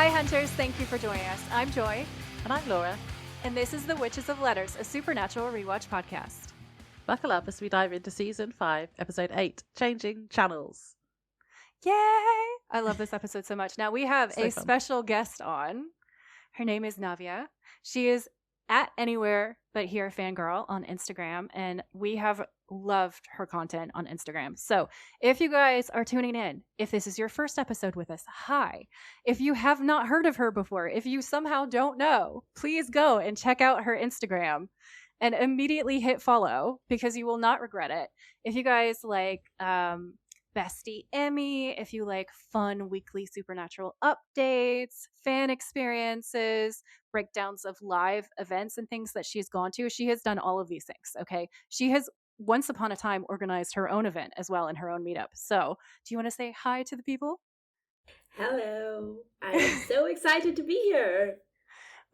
Hi, Hunters. Thank you for joining us. I'm Joy. And I'm Laura. And this is The Witches of Letters, a supernatural rewatch podcast. Buckle up as we dive into Season 5, Episode 8, Changing Channels. Yay! I love this episode so much. Now, we have a special guest on. Her name is Navya. She is at Anywhere But Here Fangirl on Instagram, and we have loved her content on Instagram. So if you guys are tuning in, if this is your first episode with us, hi. If you have not heard of her before, if you somehow don't know, please go and check out her Instagram and immediately hit follow because you will not regret it. If you guys like Bestie Emmy, if you like fun weekly supernatural updates, fan experiences, breakdowns of live events and things that she's gone to, she has done all of these things, okay? She has once upon a time organized her own event as well in her own meetup. So do you want to say hi to the people? Hello. I'm so excited to be here.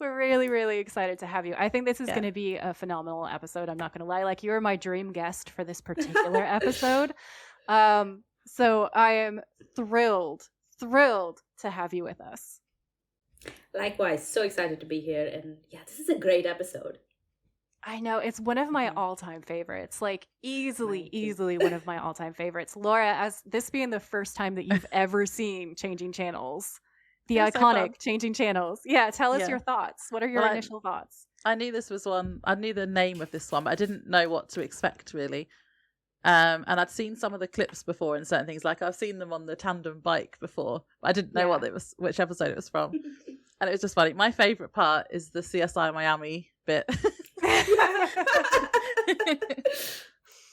We're really, really excited to have you. I think this is going to be a phenomenal episode. I'm not going to lie. Like, you're my dream guest for this particular episode. So I am thrilled to have you with us. Likewise, so excited to be here. And yeah, this is a great episode. I know, it's one of my all-time favorites. Like, easily one of my all-time favorites. Laura, as this being the first time that you've ever seen Changing Channels, the iconic Changing Channels. Yeah, tell us your thoughts. What are your initial thoughts? I knew this was one. I knew the name of this one, but I didn't know what to expect, really. And I'd seen some of the clips before and certain things. Like, I've seen them on the tandem bike before, but I didn't know what it was, which episode it was from. And it was just funny. My favourite part is the CSI Miami bit.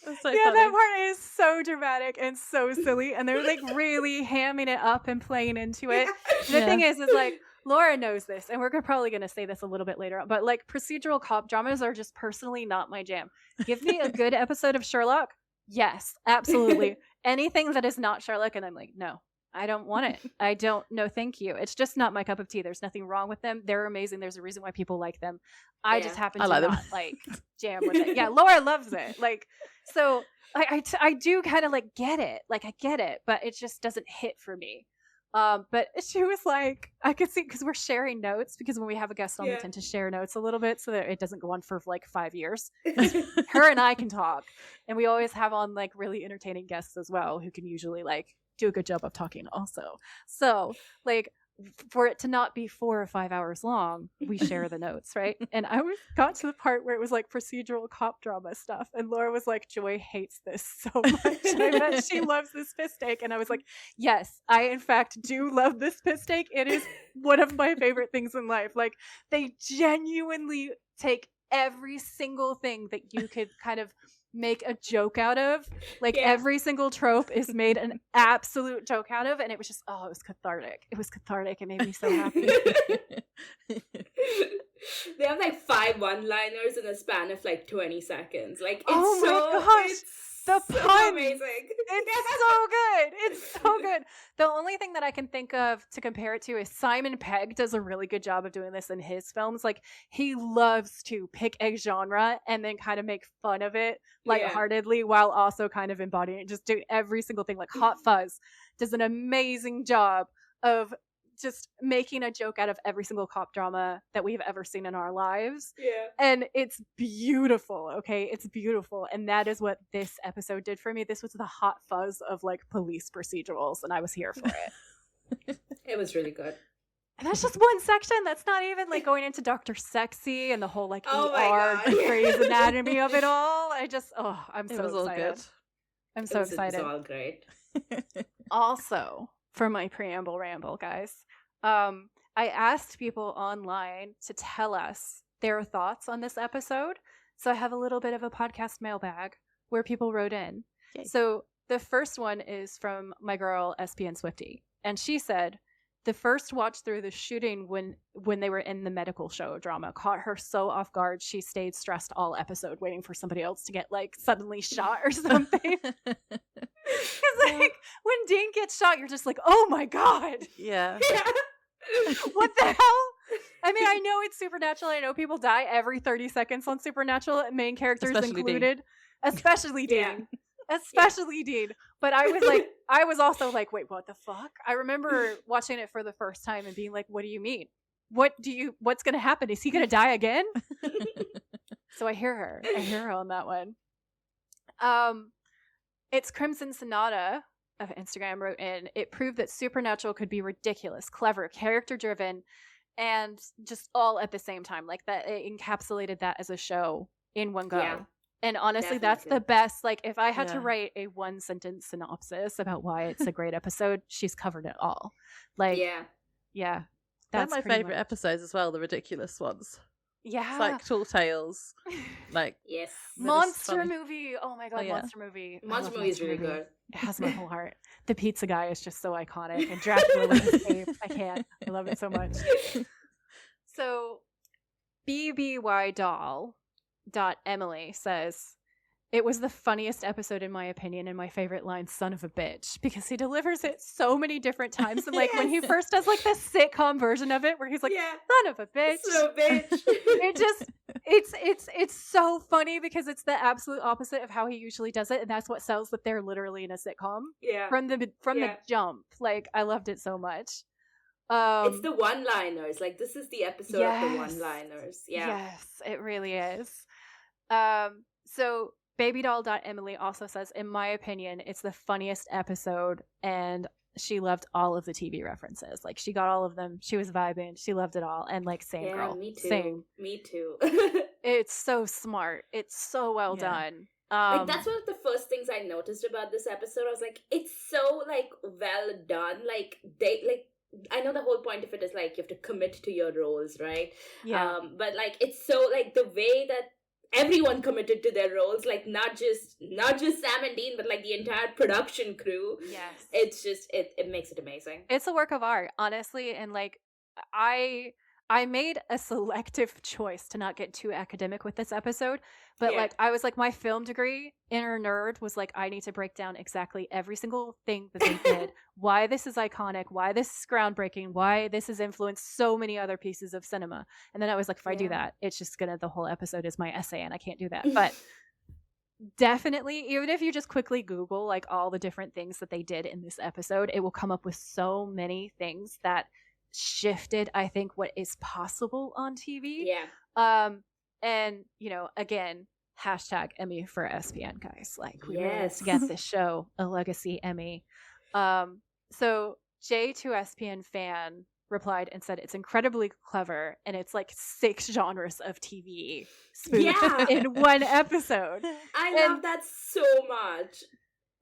So funny. That part is so dramatic and so silly, and they're like really hamming it up and playing into it. The thing is like, Laura knows this, and we're probably going to say this a little bit later on, but like, procedural cop dramas are just personally not my jam. Give me a good episode of Sherlock. Yes, absolutely. Anything that is not Sherlock, and I'm like, no, I don't want it. I don't, no, thank you. It's just not my cup of tea. There's nothing wrong with them. They're amazing. There's a reason why people like them. I just happen to not like jam with it. Yeah, Laura loves it. Like, so I do kind of like get it. Like, I get it, but it just doesn't hit for me. But she was like, I could see, because we're sharing notes, because when we have a guest on, we tend to share notes a little bit so that it doesn't go on for like 5 years. Her and I can talk, and we always have on like really entertaining guests as well, who can usually like do a good job of talking also. So like, for it to not be 4 or 5 hours long, we share the notes, right? And I got to the part where it was like procedural cop drama stuff, and Laura was like, Joy hates this so much. I bet she loves this piss take. And I was like, yes, I in fact do love this piss take. It is one of my favorite things in life. Like, they genuinely take every single thing that you could kind of make a joke out of. Like, every single trope is made an absolute joke out of, and it was just, it was cathartic. It made me so happy. They have like 5 one-liners in a span of like 20 seconds. Like, it's the pun, amazing. It's so good. The only thing that I can think of to compare it to is Simon Pegg does a really good job of doing this in his films. Like, he loves to pick a genre and then kind of make fun of it lightheartedly while also kind of embodying it. Just do every single thing. Like, Hot Fuzz does an amazing job of just making a joke out of every single cop drama that we've ever seen in our lives. Yeah. And it's beautiful, okay? It's beautiful. And that is what this episode did for me. This was the Hot Fuzz of like police procedurals, and I was here for it. It was really good. And that's just one section. That's not even like going into Dr. Sexy and the whole like ER Grey's Anatomy of it all. I'm so excited. I'm so excited. It's all great. Also, for my preamble ramble, guys, I asked people online to tell us their thoughts on this episode. So I have a little bit of a podcast mailbag where people wrote in. Yay. So the first one is from my girl, SPN Swifty. And she said, the first watch through the shooting when they were in the medical show drama caught her so off guard she stayed stressed all episode waiting for somebody else to get like suddenly shot or something. Because like, when Dean gets shot, you're just like, oh my god. Yeah. What the hell? I mean, I know it's Supernatural. I know people die every 30 seconds on Supernatural, main characters especially included. Dean. Especially Dean. Especially Dean. But I was like, I was also like, wait, what the fuck? I remember watching it for the first time and being like, what do you mean? What's going to happen? Is he going to die again? So I hear her on that one. It's Crimson Sonata of Instagram wrote in, it proved that Supernatural could be ridiculous, clever, character driven, and just all at the same time. Like that, it encapsulated that as a show in one go. Yeah, and honestly, that's the best. Like if I had to write a 1-sentence synopsis about why it's a great episode, she's covered it all. Like, yeah. They're my favorite episodes as well, the ridiculous ones. Yeah. It's like Tall Tales. Like, yes. Monster movie. Oh my god, Monster movie. Monster movie is really good. It has my whole heart. The pizza guy is just so iconic. And Dracula with his cape. I can't. I love it so much. So, BBYdoll.Emily says, it was the funniest episode in my opinion, and my favorite line, son of a bitch, because he delivers it so many different times. And like when he first does like the sitcom version of it where he's like, son of a bitch. Son of a bitch. It just it's so funny because it's the absolute opposite of how he usually does it, and that's what sells that they're literally in a sitcom. Yeah. From the jump. Like I loved it so much. It's the one-liners. Like this is the episode of the one-liners. Yeah. Yes, it really is. So Babydoll.Emily also says, in my opinion, it's the funniest episode, and she loved all of the TV references. Like she got all of them. She was vibing. She loved it all. And like, same girl. Me too. Same. Me too. It's so smart. It's so well done. Like that's one of the first things I noticed about this episode. I was like, it's so like well done. Like I know the whole point of it is like you have to commit to your roles, right? Yeah. But like it's so like the way that everyone committed to their roles, like not just Sam and Dean, but like the entire production crew. Yes. It's just it makes it amazing. It's a work of art, honestly, and like I made a selective choice to not get too academic with this episode, but like I was like, my film degree, inner nerd, was like, I need to break down exactly every single thing that they did, why this is iconic, why this is groundbreaking, why this has influenced so many other pieces of cinema. And then I was like, if I do that, it's just the whole episode is my essay, and I can't do that. But definitely, even if you just quickly Google like all the different things that they did in this episode, it will come up with so many things that shifted, I think, what is possible on TV. And again, hashtag Emmy for SPN, guys. Like we really need to get this show a legacy Emmy. So J2SPN fan replied and said, it's incredibly clever, and it's like 6 genres of TV spoofed in one episode. I love that so much.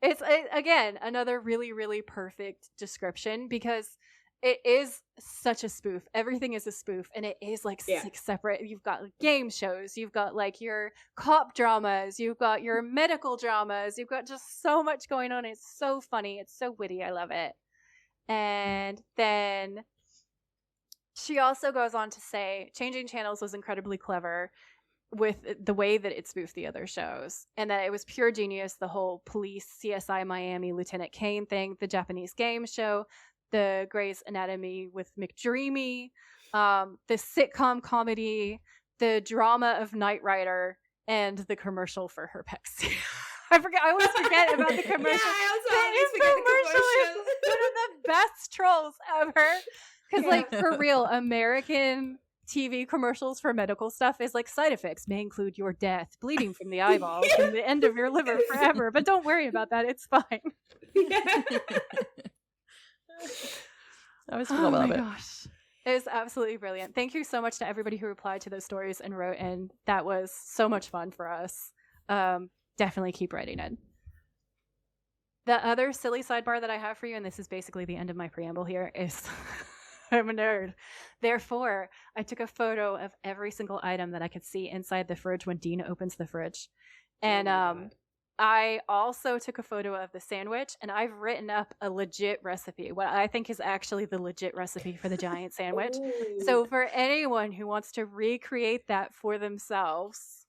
It's again another really, really perfect description, because it is such a spoof. Everything is a spoof, and it is like 6 separate. You've got like game shows, you've got like your cop dramas, you've got your medical dramas, you've got just so much going on. It's so funny, it's so witty. I love it. And then she also goes on to say, changing channels was incredibly clever with the way that it spoofed the other shows, and that it was pure genius. The whole police, CSI Miami, Lieutenant Kane thing, the Japanese game show, the Grey's Anatomy with McDreamy, the sitcom comedy, the drama of Knight Rider, and the commercial for her Pepsi. I always forget about the commercial. I always forget the commercial. Is one of the best trolls ever. Because, like, for real, American TV commercials for medical stuff is like, side effects may include your death, bleeding from the eyeballs, and the end of your liver forever. But don't worry about that. It's fine. I was forgot about it. Gosh. It was absolutely brilliant. Thank you so much to everybody who replied to those stories and wrote in. That was so much fun for us. Definitely keep writing in. The other silly sidebar that I have for you, and this is basically the end of my preamble here, is I'm a nerd. Therefore, I took a photo of every single item that I could see inside the fridge when Dean opens the fridge. And I also took a photo of the sandwich, and I've written up a legit recipe, what I think is actually the legit recipe for the giant sandwich. Ooh. So for anyone who wants to recreate that for themselves,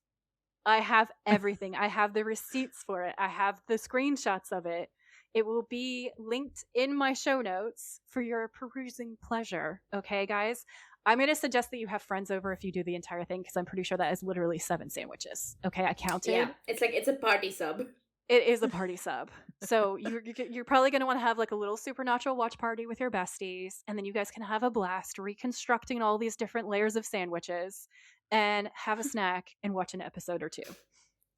I have everything. I have the receipts for it. I have the screenshots of it. It will be linked in my show notes for your perusing pleasure. Okay, guys? I'm going to suggest that you have friends over if you do the entire thing, because I'm pretty sure that is literally 7 sandwiches. Okay, I counted. Yeah, it's a party sub. It is a party sub. So you're probably going to want to have like a little supernatural watch party with your besties, and then you guys can have a blast reconstructing all these different layers of sandwiches and have a snack and watch an episode or two.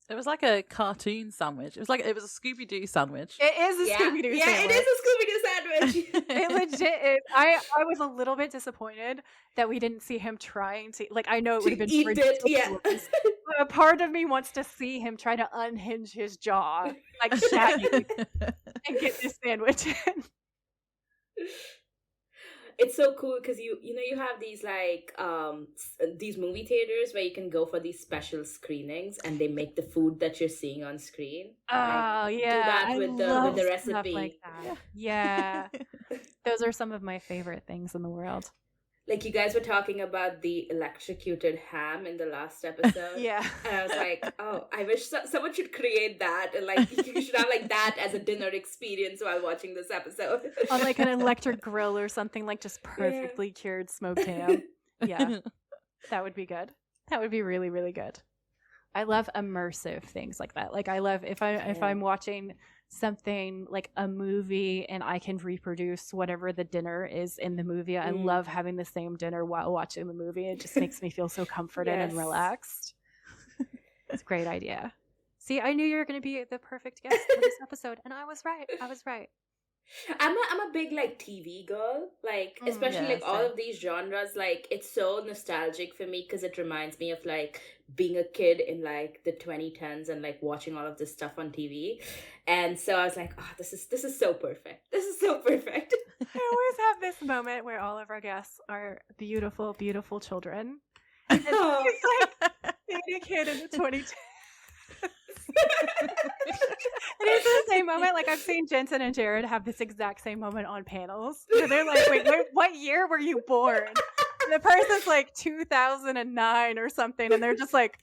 It was like a cartoon sandwich. It was a Scooby-Doo sandwich. It is a Scooby-Doo sandwich. Yeah, it is a Scooby-Doo sandwich. It legit is. I was a little bit disappointed that we didn't see him trying to, like, I know it would have been eat it, yeah. But a part of me wants to see him try to unhinge his jaw, like Shaggy, and get this sandwich in. It's so cool because you have these like these movie theaters where you can go for these special screenings and they make the food that you're seeing on screen. Oh, like, yeah, do that I with love the stuff recipe. like that. Yeah. Those are some of my favorite things in the world. Like, you guys were talking about the electrocuted ham in the last episode. Yeah. And I was like, oh, I wish someone should create that. And, like, you should have, like, that as a dinner experience while watching this episode. On, like, an electric grill or something, like, just perfectly cured smoked ham. Yeah. That would be good. That would be really, really good. I love immersive things like that. Like, I love if I'm watching something like a movie and I can reproduce whatever the dinner is in the movie. I love having the same dinner while watching the movie. It just makes me feel so comforted and relaxed. It's a great idea. See, I knew you were going to be the perfect guest for this episode, and I was right. I'm a big like TV girl, like especially like all of these genres. Like, it's so nostalgic for me because it reminds me of like being a kid in like the 2010s and like watching all of this stuff on TV. And so I was like, oh, this is so perfect. This is so perfect. I always have this moment where all of our guests are beautiful, beautiful children. And it's like being a kid in the 2010s. And it's the same moment. Like, I've seen Jensen and Jared have this exact same moment on panels. So they're like, wait, what year were you born? And the person's like 2009 or something, and they're just like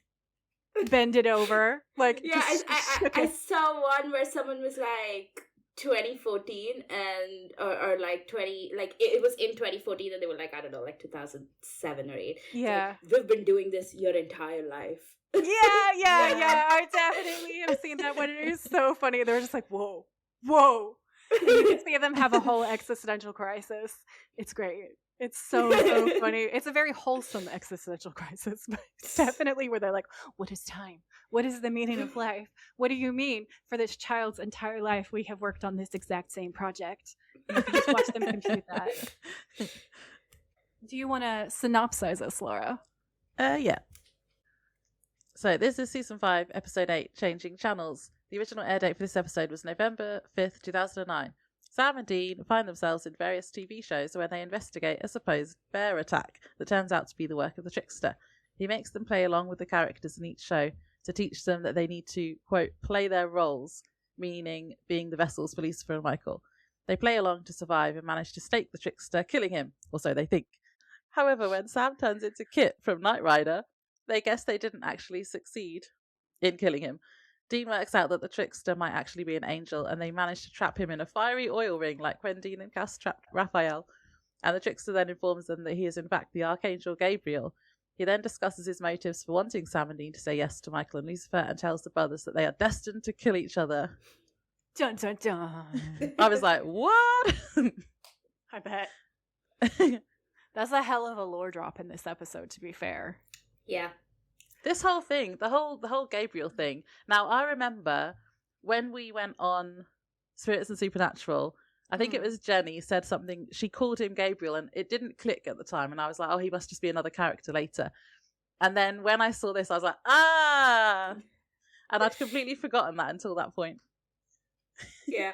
bended over. Like, yeah, I saw one where someone was like 2014 and or like 20, like it was in 2014 and they were like, I don't know, like 2007 or 8. Yeah. Like, we've been doing this your entire life. Yeah. I definitely have seen that one. It is so funny. They're just like, whoa. And you can see them have a whole existential crisis. It's great. It's so funny. It's a very wholesome existential crisis, but it's definitely where they're like, what is time? What is the meaning of life? What do you mean for this child's entire life we have worked on this exact same project? And you can just watch them compute that. Do you want to synopsize us, Laura? Yeah. So this is season 5, episode 8, Changing Channels. The original air date for this episode was November 5th, 2009. Sam and Dean find themselves in various TV shows where they investigate a supposed bear attack that turns out to be the work of the trickster. He makes them play along with the characters in each show to teach them that they need to, quote, play their roles, meaning being the vessels for Lucifer and Michael. They play along to survive and manage to stake the trickster, killing him, or so they think. However, when Sam turns into Kit from Knight Rider, they guess they didn't actually succeed in killing him. Dean works out that the trickster might actually be an angel, and they manage to trap him in a fiery oil ring like when Dean and Cass trapped Raphael. And the trickster then informs them that he is in fact the archangel Gabriel. He then discusses his motives for wanting Sam and Dean to say yes to Michael and Lucifer and tells the brothers that they are destined to kill each other. Dun dun dun. I was like, what? I bet. That's a hell of a lore drop in this episode, to be fair. Yeah. This whole thing, the whole Gabriel thing. Now, I remember when we went on Spirits and Supernatural, I think it was Jenny said something, she called him Gabriel, and it didn't click at the time, and I was like, oh, he must just be another character later. And then when I saw this, I was like, ah! And I'd completely forgotten that until that point. Yeah.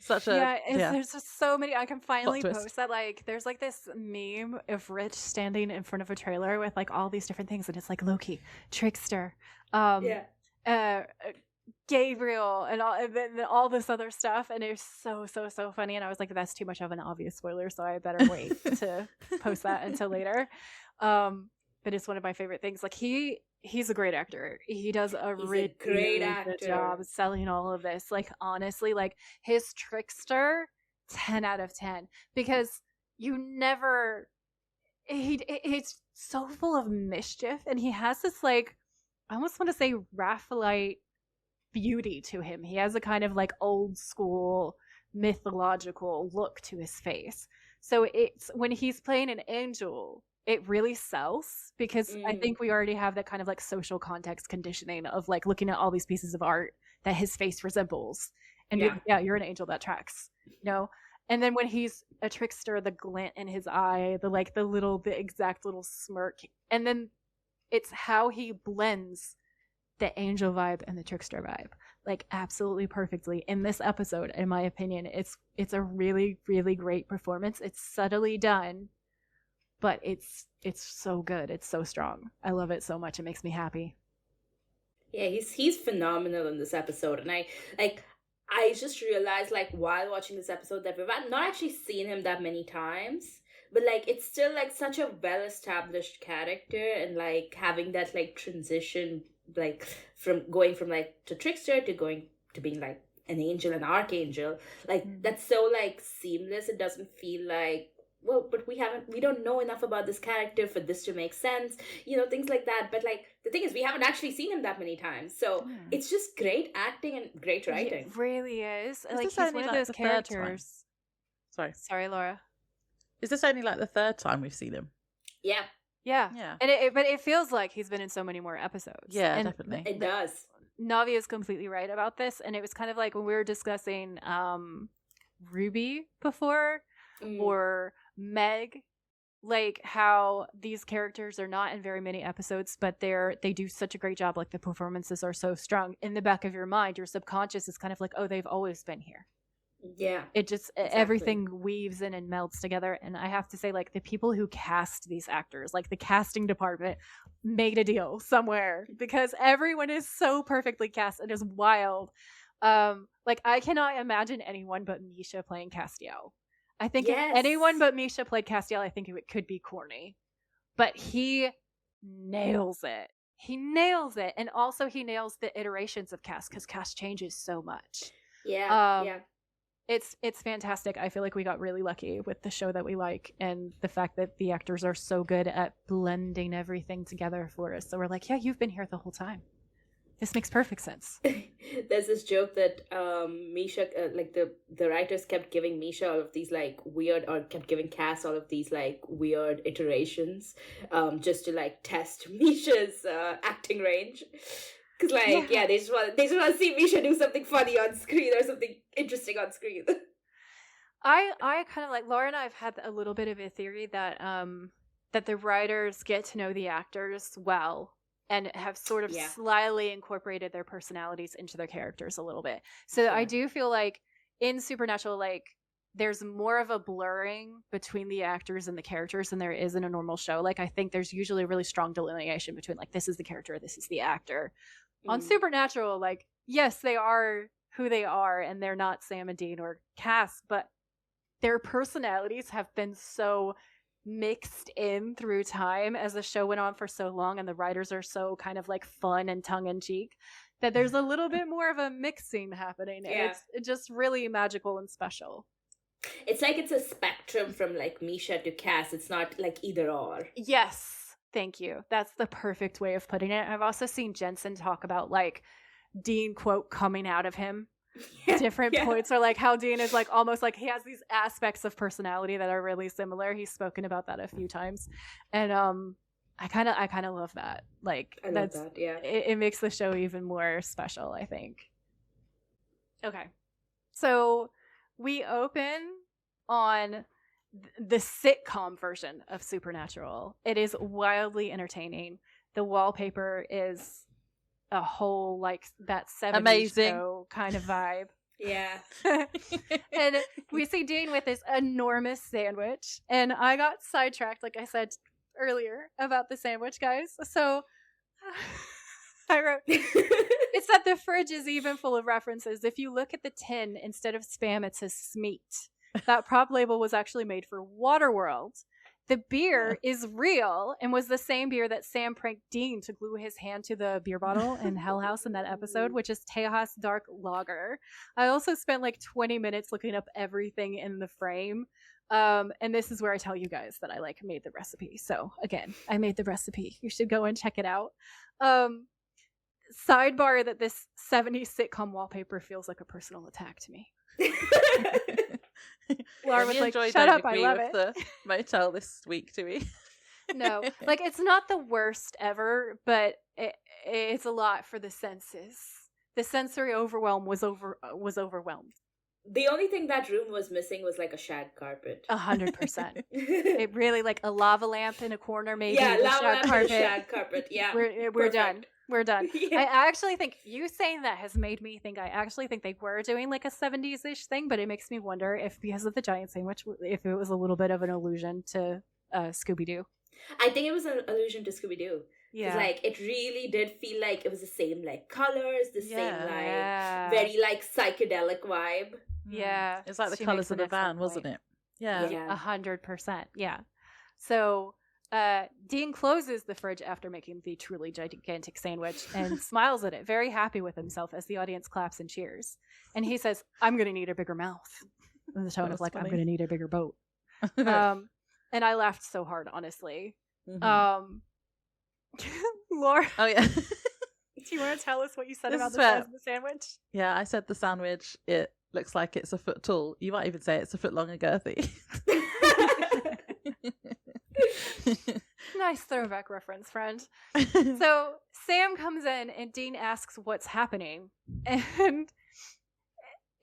There's just so many. I can finally post that. Like, there's like this meme of Rich standing in front of a trailer with like all these different things, and it's like Loki, Trickster, Gabriel, and all this other stuff, and it's so funny. And I was like, that's too much of an obvious spoiler, so I better wait to post that until later. But it's one of my favorite things. Like, he's a great actor. He does a really good job selling all of this. Like, honestly, like his trickster, 10 out of 10, because you never, it's so full of mischief, and he has this, like, I almost want to say Raphaelite beauty to him. He has a kind of like old school mythological look to his face. So it's when he's playing an angel, it really sells because I think we already have that kind of like social context conditioning of like looking at all these pieces of art that his face resembles. And you're an angel, that tracks, you know? And then when he's a trickster, the glint in his eye, the exact little smirk. And then it's how he blends the angel vibe and the trickster vibe, like absolutely perfectly in this episode. In my opinion, it's a really, really great performance. It's subtly done, but it's so good. It's so strong. I love it so much. It makes me happy. Yeah, he's phenomenal in this episode, and I just realized, like, while watching this episode, that we've not actually seen him that many times, but like it's still like such a well-established character, and like having that like transition, like from going from like to trickster to going to being like an angel and archangel, like that's so like seamless. It doesn't feel like, well, but we don't know enough about this character for this to make sense, you know, things like that. But like the thing is, we haven't actually seen him that many times, so it's just great acting and great writing. It really is. Like he's one of those characters. Sorry, Laura. Is this only like the third time we've seen him? Yeah. And but it feels like he's been in so many more episodes. Yeah, and definitely. It does. Navya is completely right about this, and it was kind of like when we were discussing Ruby before, or Meg, like how these characters are not in very many episodes, but they do such a great job. Like the performances are so strong. In the back of your mind, your subconscious is kind of like, oh, they've always been here. Yeah, it just everything weaves in and melts together. And I have to say, like the people who cast these actors, like the casting department made a deal somewhere, because everyone is so perfectly cast. It is wild. Like I cannot imagine anyone but Misha playing Castiel. I think if anyone but Misha played Castiel, I think it could be corny, but he nails it. And also he nails the iterations of Cass, because Cass changes so much. It's fantastic. I feel like we got really lucky with the show that we like, and the fact that the actors are so good at blending everything together for us. So we're like, yeah, you've been here the whole time. This makes perfect sense. There's this joke that Misha, like the writers kept giving Misha all of these like weird, or kept giving Cass all of these like weird iterations, just to like test Misha's acting range. Because like they just want to see Misha do something funny on screen or something interesting on screen. I kind of like, Laura and I have had a little bit of a theory that that the writers get to know the actors well and have sort of slyly incorporated their personalities into their characters a little bit. So I do feel like in Supernatural, like there's more of a blurring between the actors and the characters than there is in a normal show. Like I think there's usually a really strong delineation between like, this is the character, this is the actor. On Supernatural, like, yes, they are who they are, and they're not Sam and Dean or Cass, but their personalities have been so mixed in through time as the show went on for so long, and the writers are so kind of like fun and tongue-in-cheek, that there's a little bit more of a mixing happening. And it's just really magical and special. It's like it's a spectrum from like Misha to Cass. It's not like either or. Yes. Thank you. That's the perfect way of putting it. I've also seen Jensen talk about like Dean, quote, coming out of him. Different points, or like how Dean is like almost like he has these aspects of personality that are really similar. He's spoken about that a few times. And I kind of love that. Like I love that. Yeah. It makes the show even more special, I think. Okay. So we open on the sitcom version of Supernatural. It is wildly entertaining. The wallpaper is a whole like that 70s show kind of vibe. Yeah. And we see Dean with this enormous sandwich, and I got sidetracked, like I said earlier, about the sandwich, guys. So I wrote, it's that the fridge is even full of references. If you look at the tin, instead of Spam, it says Smeat. That prop label was actually made for Waterworld. The beer is real and was the same beer that Sam pranked Dean to glue his hand to the beer bottle in Hell House in that episode, which is Tejas Dark Lager. I also spent like 20 minutes looking up everything in the frame. And this is where I tell you guys that I like made the recipe. So again, I made the recipe. You should go and check it out. sidebar that this 70s sitcom wallpaper feels like a personal attack to me. Laura was like, shut up, I love it. The motel this week, do we? No, like it's not the worst ever, but it's a lot for the senses. The sensory overwhelm was overwhelmed. The only thing that room was missing was like a shag carpet. 100%. It really, like a lava lamp in a corner, maybe. Yeah, lava lamp and a shag carpet. Yeah, we're done. We're done. Yeah. I actually think you saying that has made me think. I actually think they were doing like a 70s-ish thing, but it makes me wonder if, because of the giant sandwich, if it was a little bit of an allusion to Scooby-Doo. I think it was an allusion to Scooby-Doo. Yeah, like it really did feel like it was the same like colors, the same like very like psychedelic vibe. Yeah, it's like the colors of the van, wasn't it? Yeah, 100%. Yeah. So Dean closes the fridge after making the truly gigantic sandwich and smiles at it, very happy with himself as the audience claps and cheers. And he says, "I'm going to need a bigger mouth," in the tone of like, funny. "I'm going to need a bigger boat." And I laughed so hard, honestly. Mm-hmm. Laura. Oh yeah. Do you want to tell us what you said about the size of the sandwich? Yeah, I said the sandwich, it looks like it's a foot tall. You might even say it's a foot long and girthy. Nice throwback reference, friend. So Sam comes in and Dean asks what's happening. And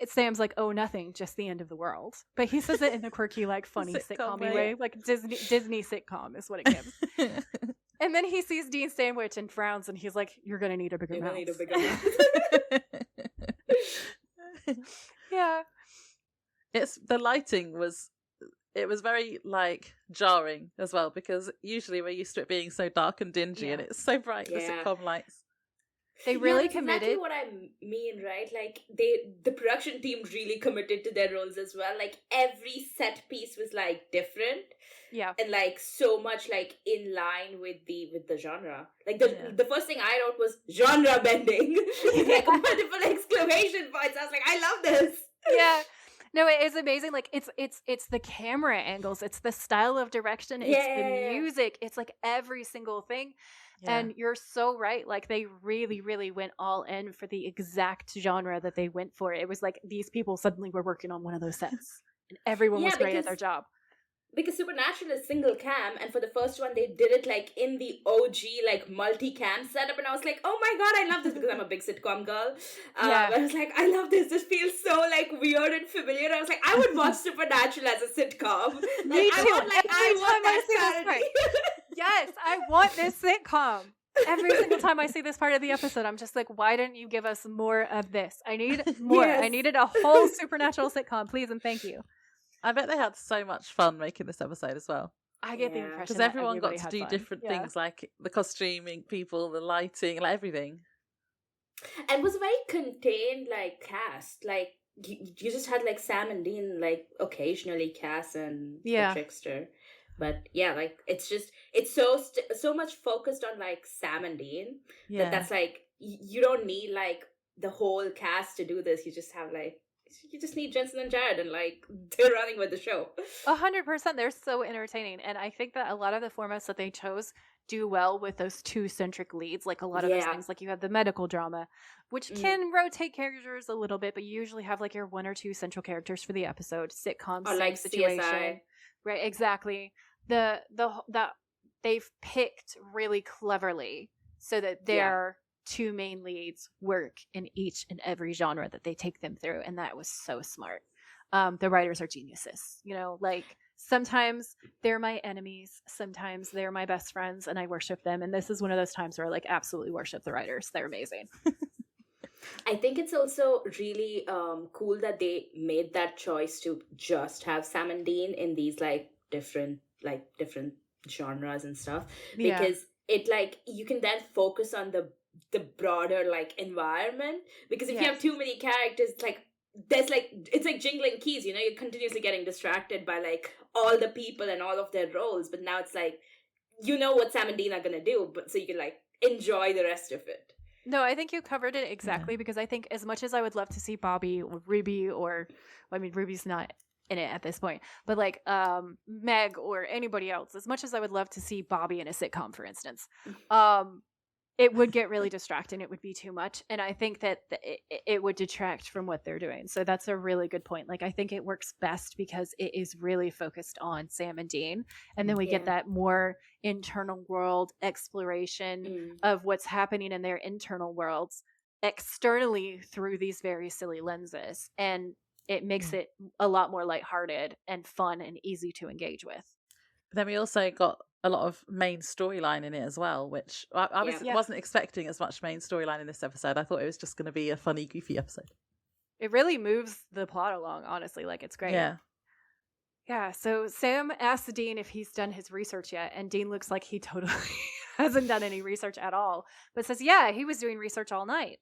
Sam's like, "Oh, nothing, just the end of the world." But he says it in a quirky, like funny sitcom-y way. Like Disney sitcom is what it gives. And then he sees Dean's sandwich and frowns, and he's like, "You're gonna need a bigger mouth." Yeah. It's the lighting was very like jarring as well, because usually we're used to it being so dark and dingy, and it's so bright, the sitcom lights. They really committed. Exactly what I mean, right? Like the production team really committed to their roles as well. Like every set piece was like different. Yeah. And like so much like in line with the genre. Like the first thing I wrote was genre bending. Like multiple exclamation points. I was like, I love this. Yeah. No, it is amazing. Like it's the camera angles, it's the style of direction, it's the music, it's like every single thing. Yeah. And you're so right. Like they really, really went all in for the exact genre that they went for. It was like these people suddenly were working on one of those sets, and everyone was great at their job. Because Supernatural is single cam, and for the first one they did it like in the OG like multi-cam setup, and I was like, oh my god, I love this, because I'm a big sitcom girl. I was like, I love this. This feels so like weird and familiar. I was like, I would watch Supernatural as a sitcom. Me too. I want that part. Yes, I want this sitcom. Every single time I see this part of the episode, I'm just like, why didn't you give us more of this? I need more. Yes. I needed a whole Supernatural sitcom, please and thank you. I bet they had so much fun making this episode as well. I get the impression because everyone got to do different things, like the costuming, people, the lighting, like everything. And it was a very contained like cast. Like you just had like Sam and Dean, like occasionally Cass and the Trickster. But yeah, like it's so much focused on like Sam and Dean that's like you don't need like the whole cast to do this. You just need Jensen and Jared, and like they're running with the show. 100%. They're so entertaining, and I think that a lot of the formats that they chose do well with those two centric leads. Like a lot of those things, like you have the medical drama, which can rotate characters a little bit, but you usually have like your one or two central characters for the episode. Sitcom, or like situation, CSI. Right? Exactly. That they've picked really cleverly so that their two main leads work in each and every genre that they take them through, and that was so smart. The writers are geniuses, you know, like sometimes they're my enemies, sometimes they're my best friends, and I worship them, and this is one of those times where I like absolutely worship the writers. They're amazing. I think it's also really cool that they made that choice to just have Sam and Dean in these different genres and stuff, because it like you can then focus on the broader like environment, because if you have too many characters, like there's like it's like jingling keys, you know, you're continuously getting distracted by like all the people and all of their roles, but now it's like you know what Sam and Dean are gonna do, but so you can like enjoy the rest of it. No, I think you covered it exactly, because I think as much as I would love to see Bobby or Ruby, or I mean Ruby's not in it at this point, but like Meg or anybody else, as much as I would love to see Bobby in a sitcom, for instance, it would get really distracting. It would be too much. And I think that it would detract from what they're doing. So that's a really good point. Like, I think it works best because it is really focused on Sam and Dean. And then we get that more internal world exploration of what's happening in their internal worlds externally through these very silly lenses. And it makes it a lot more lighthearted and fun and easy to engage with. Then we also got a lot of main storyline in it as well, which I wasn't expecting as much main storyline in this episode. I thought it was just going to be a funny, goofy episode. It really moves the plot along, honestly. Like, it's great. Yeah, so Sam asks Dean if he's done his research yet, and Dean looks like he totally hasn't done any research at all, but says, yeah, he was doing research all night.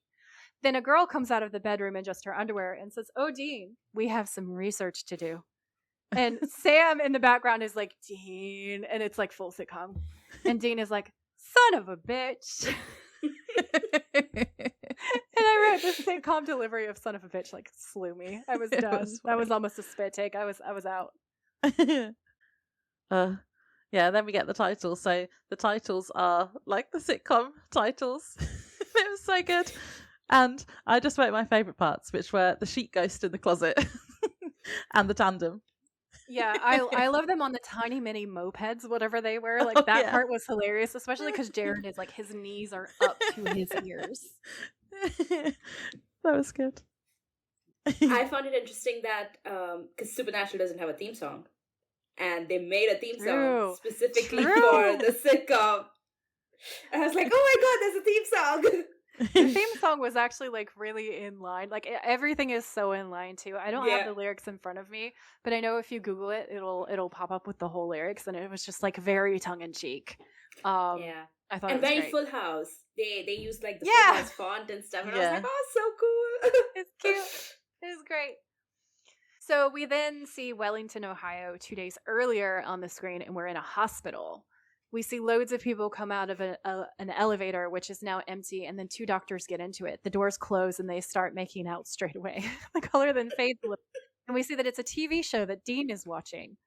Then a girl comes out of the bedroom in just her underwear and says, oh, Dean, we have some research to do. And Sam in the background is like, Dean, and it's like full sitcom. And Dean is like, son of a bitch. And I wrote, the sitcom delivery of son of a bitch like slew me. I was done. That was almost a spit take. I was out. Then we get the titles. So the titles are like the sitcom titles. It was so good. And I just wrote my favourite parts, which were the sheet ghost in the closet and the tandem. Yeah, I love them on the tiny mini mopeds, whatever they were. Like, that part was hilarious, especially because Jared is like, his knees are up to his ears. That was good. I found it interesting that because Supernatural doesn't have a theme song, and they made a theme song specifically for the sitcom. And I was like, oh my god, there's a theme song. The theme song was actually like really in line. Like, everything is so in line too. I don't have the lyrics in front of me, but I know if you Google it, it'll pop up with the whole lyrics, and it was just like very tongue in cheek. I thought, and it was very great. Full House. They used like the Full House font and stuff, and I was like, oh, so cool. It's cute. It was great. So we then see Wellington, Ohio 2 days earlier on the screen, and we're in a hospital. We see loads of people come out of an elevator, which is now empty, and then two doctors get into it. The doors close, and they start making out straight away. The color then fades a little. And we see that it's a TV show that Dean is watching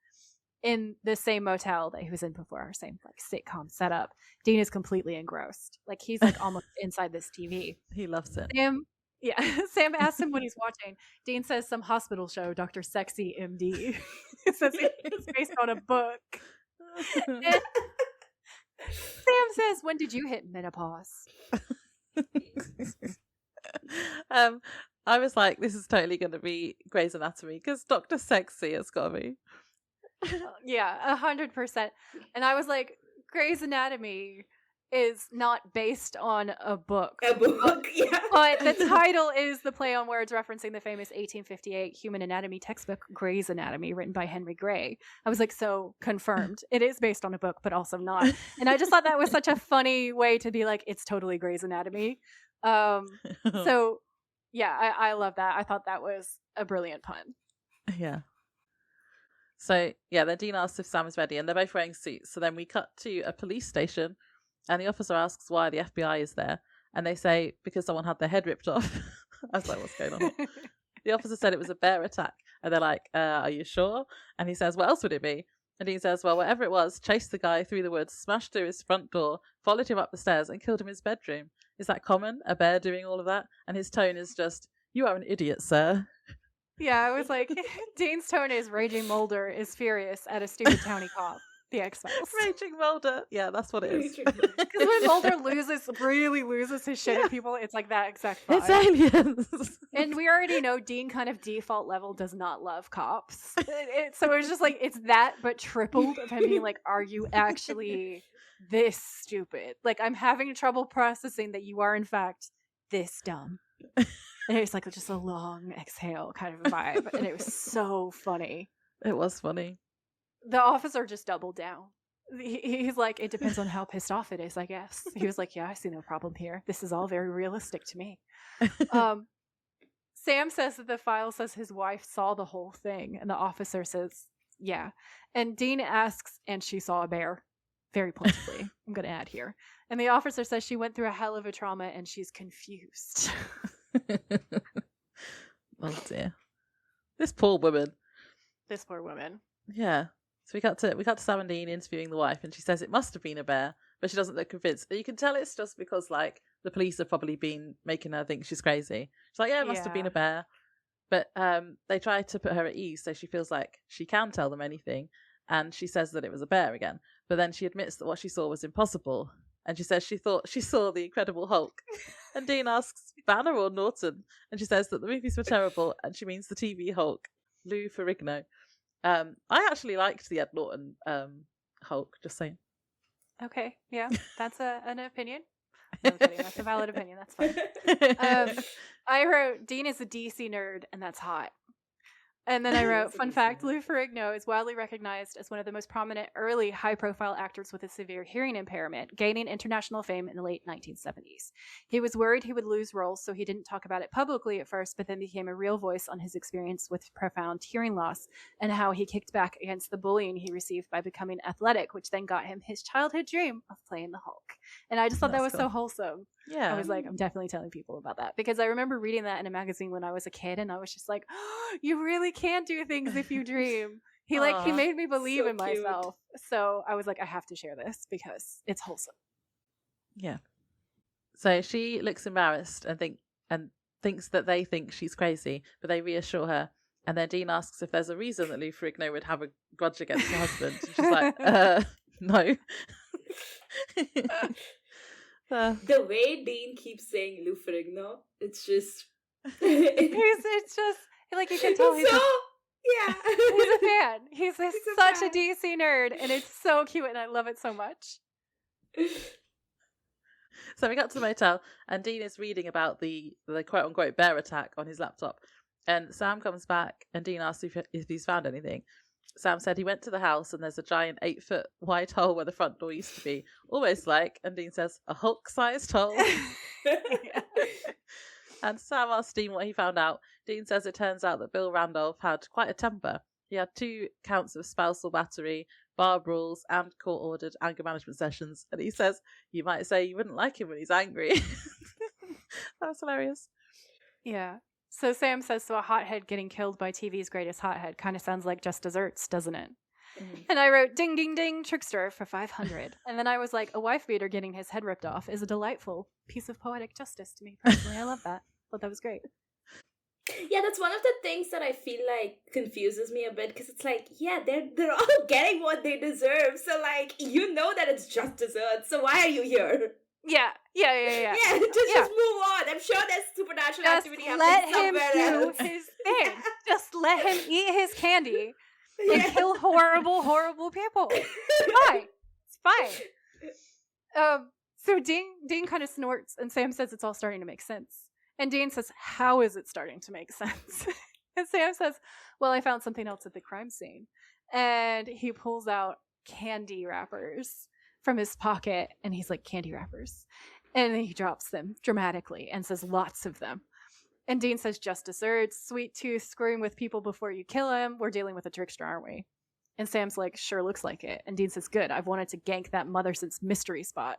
in the same motel that he was in before, our same like sitcom setup. Dean is completely engrossed. Like, he's like almost inside this TV. He loves it. Sam asks him what he's watching. Dean says some hospital show, Dr. Sexy MD. It says it's based on a book. And Sam says, when did you hit menopause? I was like, this is totally going to be Grey's Anatomy, because Dr. Sexy has got to be. Yeah, 100%. And I was like, Grey's Anatomy is not based on a book. A book, yeah. But the title is the play on words referencing the famous 1858 human anatomy textbook, Grey's Anatomy, written by Henry Grey. I was like, so confirmed. It is based on a book, but also not. And I just thought that was such a funny way to be like, it's totally Grey's Anatomy. So, yeah, I love that. I thought that was a brilliant pun. Yeah. So, yeah, then Dean asks if Sam is ready, and they're both wearing suits. So then we cut to a police station, and the officer asks why the FBI is there. And they say, because someone had their head ripped off. I was like, what's going on? The officer said it was a bear attack. And they're like, are you sure? And he says, what else would it be? And Dean says, well, whatever it was, chased the guy through the woods, smashed through his front door, followed him up the stairs, and killed him in his bedroom. Is that common? A bear doing all of that? And his tone is just, you are an idiot, sir. Yeah, I was like, Dean's tone is Raging Mulder is furious at a stupid townie cop. The X-Files. Raging Mulder. Yeah, that's what it is. Because when Mulder really loses his shit at people, it's like that exact vibe. It's aliens. And we already know Dean kind of default level does not love cops. So it was just like, it's that, but tripled of him being like, are you actually this stupid? Like, I'm having trouble processing that you are in fact this dumb. And it was like just a long exhale kind of a vibe. And it was so funny. It was funny. The officer just doubled down. He's like, it depends on how pissed off it is, I guess. He was like, yeah, I see no problem here. This is all very realistic to me. Sam says that the file says his wife saw the whole thing. And the officer says, yeah. And Dean asks, and she saw a bear. Very pointedly, I'm going to add here. And the officer says she went through a hell of a trauma and she's confused. Oh dear. This poor woman. Yeah. So we got to Sam and Dean interviewing the wife, and she says it must have been a bear but she doesn't look convinced. You can tell it's just because like the police have probably been making her think she's crazy. She's like, yeah, it must have been a bear. But they try to put her at ease so she feels like she can tell them anything. And she says that it was a bear again. But then she admits that what she saw was impossible. And she says she thought she saw the Incredible Hulk. And Dean asks, Banner or Norton? And she says that the movies were terrible, and she means the TV Hulk, Lou Ferrigno. I actually liked the Ed Norton Hulk, just saying. Okay, yeah, that's an opinion. No, I'm kidding. That's a valid opinion. That's fine. I wrote, Dean is a DC nerd, and that's hot. And then I wrote, fun fact, Lou Ferrigno is widely recognized as one of the most prominent early high-profile actors with a severe hearing impairment, gaining international fame in the late 1970s. He was worried he would lose roles, so he didn't talk about it publicly at first, but then became a real voice on his experience with profound hearing loss and how he kicked back against the bullying he received by becoming athletic, which then got him his childhood dream of playing the Hulk. And I just thought that was so wholesome. Yeah. I was like, I'm definitely telling people about that. Because I remember reading that in a magazine when I was a kid, and I was just like, oh, you really can do things if you dream. He made me believe in myself. So I was like, I have to share this because it's wholesome. Yeah. So she looks embarrassed and thinks that they think she's crazy, but they reassure her. And then Dean asks if there's a reason that Lou Ferrigno would have a grudge against her husband. And she's like, no. The way Dean keeps saying Lou Ferrigno, it's just it's just like you can tell he's a fan. He's such a DC nerd, and it's so cute, and I love it so much. So we got to the motel, and Dean is reading about the quote unquote bear attack on his laptop, and Sam comes back, and Dean asks if he's found anything. Sam said he went to the house and there's a giant 8-foot wide hole where the front door used to be, almost like, and Dean says, a Hulk-sized hole. And Sam asked Dean what he found out. Dean says it turns out that Bill Randolph had quite a temper. He had 2 counts of spousal battery, bar brawls, and court-ordered anger management sessions. And he says, you might say you wouldn't like him when he's angry. That was hilarious. Yeah. So Sam says, so a hothead getting killed by TV's greatest hothead kind of sounds like Just Desserts, doesn't it? Mm-hmm. And I wrote, ding, ding, ding, trickster for 500. And then I was like, a wife beater getting his head ripped off is a delightful piece of poetic justice to me personally. I love that. Thought that was great. Yeah, that's one of the things that I feel like confuses me a bit, because it's like, yeah, they're all getting what they deserve. So like, you know that it's Just Desserts. So why are you here? Yeah. Yeah, just move on. I'm sure there's supernatural activity happening somewhere else. Let him do his thing. Just let him eat his candy and kill horrible people. It's fine. So Dean kind of snorts, and Sam says it's all starting to make sense. And Dean says, how is it starting to make sense? And Sam says, well, I found something else at the crime scene. And he pulls out candy wrappers from his pocket, and he's like, candy wrappers. And then he drops them dramatically and says, lots of them. And Dean says, Just Desserts, sweet tooth, screwing with people before you kill him. We're dealing with a trickster, aren't we? And Sam's like, sure looks like it. And Dean says, good, I've wanted to gank that mother since Mystery Spot.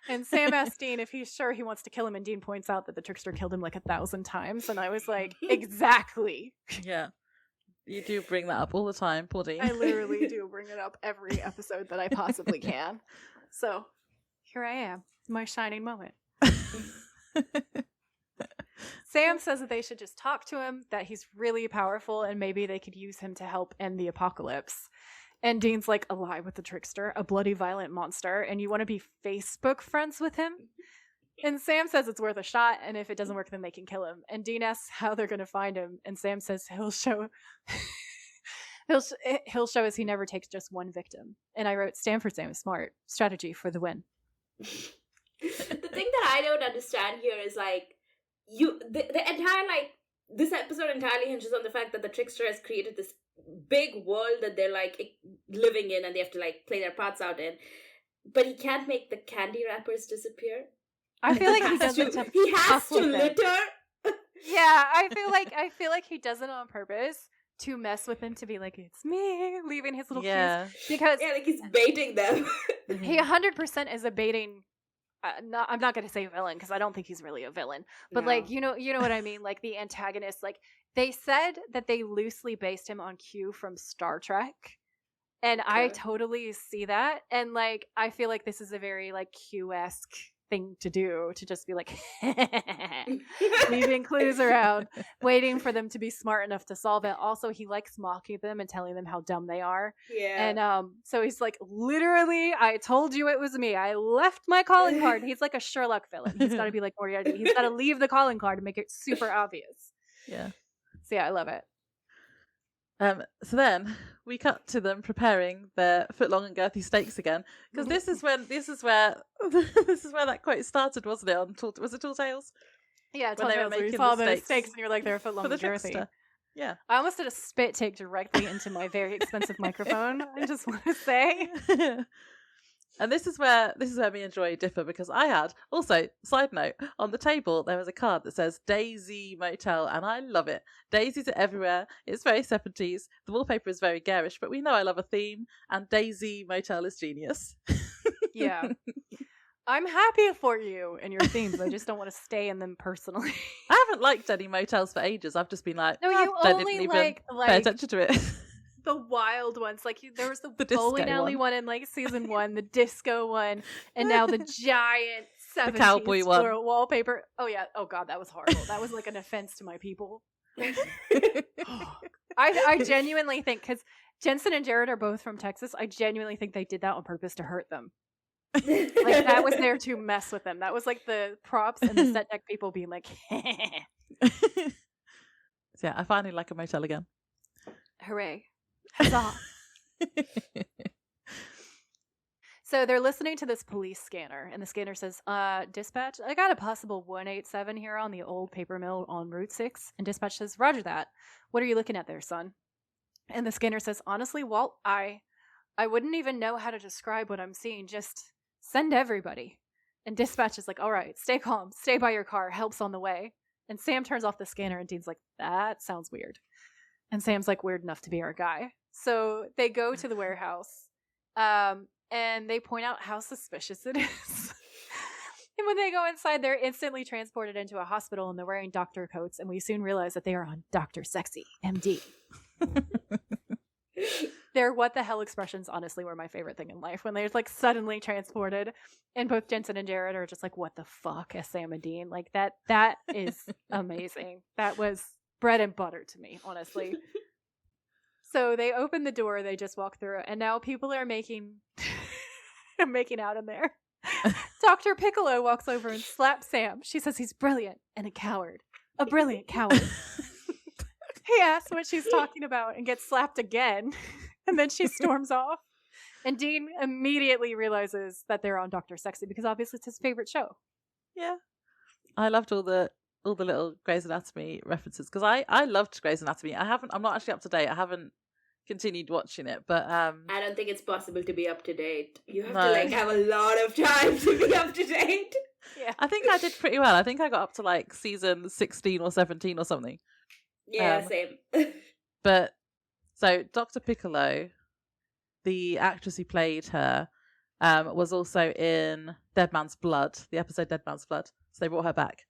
And Sam asks Dean if he's sure he wants to kill him, and Dean points out that the trickster killed him like 1,000 times. And I was like, exactly. Yeah. You do bring that up all the time, poor Dean. I literally do bring it up every episode that I possibly can. So here I am, my shining moment. Sam says that they should just talk to him, that he's really powerful, and maybe they could use him to help end the apocalypse. And Dean's like, a lie with the trickster, a bloody violent monster, and you want to be Facebook friends with him? And Sam says it's worth a shot, and if it doesn't work, then they can kill him. And Dean asks how they're going to find him, and Sam says he'll show us he never takes just one victim. And I wrote, Stanford Sam is smart. Strategy for the win. The thing that I don't understand here is like, the entire, like, this episode entirely hinges on the fact that the trickster has created this big world that they're like living in, and they have to like play their parts out in. But he can't make the candy wrappers disappear. I feel like he has to litter. Yeah, I feel like he does it on purpose to mess with them, to be like, it's me, leaving his little cues. Because like he's baiting them. He 100% is a baiting. I'm not going to say villain, because I don't think he's really a villain. But like, you know what I mean? Like the antagonist, like they said that they loosely based him on Q from Star Trek. And I totally see that. And like, I feel like this is a very like Q-esque thing to do, to just be like leaving clues around, waiting for them to be smart enough to solve it. Also, he likes mocking them and telling them how dumb they are. Yeah. And so he's like, literally, I told you it was me. I left my calling card. He's like a Sherlock villain. He's got to be like Moriarty. He's got to leave the calling card and make it super obvious. Yeah. So yeah, I love it. So then we cut to them preparing their footlong and girthy steaks again, because this is where that quote started, wasn't it? On was it Tall Tales? Yeah, Tall Tales. Where you saw the steaks and you're like, they're footlong and girthy. Trickster. Yeah, I almost did a spit take directly into my very expensive microphone. I just want to say. And this is where me and Joy differ, because I had also, side note, on the table there was a card that says Daisy Motel, and I love it. Daisies are everywhere. It's very 70s. The wallpaper is very garish, but we know I love a theme, and Daisy Motel is genius. Yeah. I'm happy for you and your themes. I just don't want to stay in them personally. I haven't liked any motels for ages. I've just been like, no, you only like pay attention to it. The wild ones, like there was the bowling alley one in like season 1, the disco one, and now the giant 70s cowboy one wallpaper. Oh yeah, oh god, that was horrible. That was like an offense to my people. I genuinely think, because Jensen and Jared are both from Texas, I genuinely think they did that on purpose to hurt them. Like that was there to mess with them. That was like the props and the set deck people being like, So yeah, I finally like a motel again. Hooray. Huzzah. So they're listening to this police scanner, and the scanner says, dispatch, I got a possible 187 here on the old paper mill on Route 6. And dispatch says, roger that. What are you looking at there, son? And the scanner says, honestly, Walt, I wouldn't even know how to describe what I'm seeing. Just send everybody. And dispatch is like, all right, stay calm, stay by your car, help's on the way. And Sam turns off the scanner, and Dean's like, that sounds weird. And Sam's like, weird enough to be our guy. So they go to the warehouse, and they point out how suspicious it is. And when they go inside, they're instantly transported into a hospital, and they're wearing doctor coats, and we soon realize that they are on Dr. Sexy, MD. Their what the hell expressions honestly were my favorite thing in life, when they're like suddenly transported, and both Jensen and Jared are just like, what the fuck, as Sam and Dean. Like that is amazing. That was bread and butter to me, honestly. So they open the door, they just walk through, and now people are making out in there. Dr. Piccolo walks over and slaps Sam. She says he's brilliant and a coward. A brilliant coward. He asks what she's talking about and gets slapped again. And then she storms off. And Dean immediately realizes that they're on Dr. Sexy, because obviously it's his favorite show. Yeah. I loved all the little Grey's Anatomy references, because I loved Grey's Anatomy. I'm not actually up to date. I haven't continued watching it, but I don't think it's possible to be up to date. You have to like have a lot of time to be up to date. Yeah. I think I did pretty well. I think I got up to like season 16 or 17 or something. Yeah, same. But so Dr. Piccolo, the actress who played her, was also in Dead Man's Blood, the episode Dead Man's Blood. So they brought her back.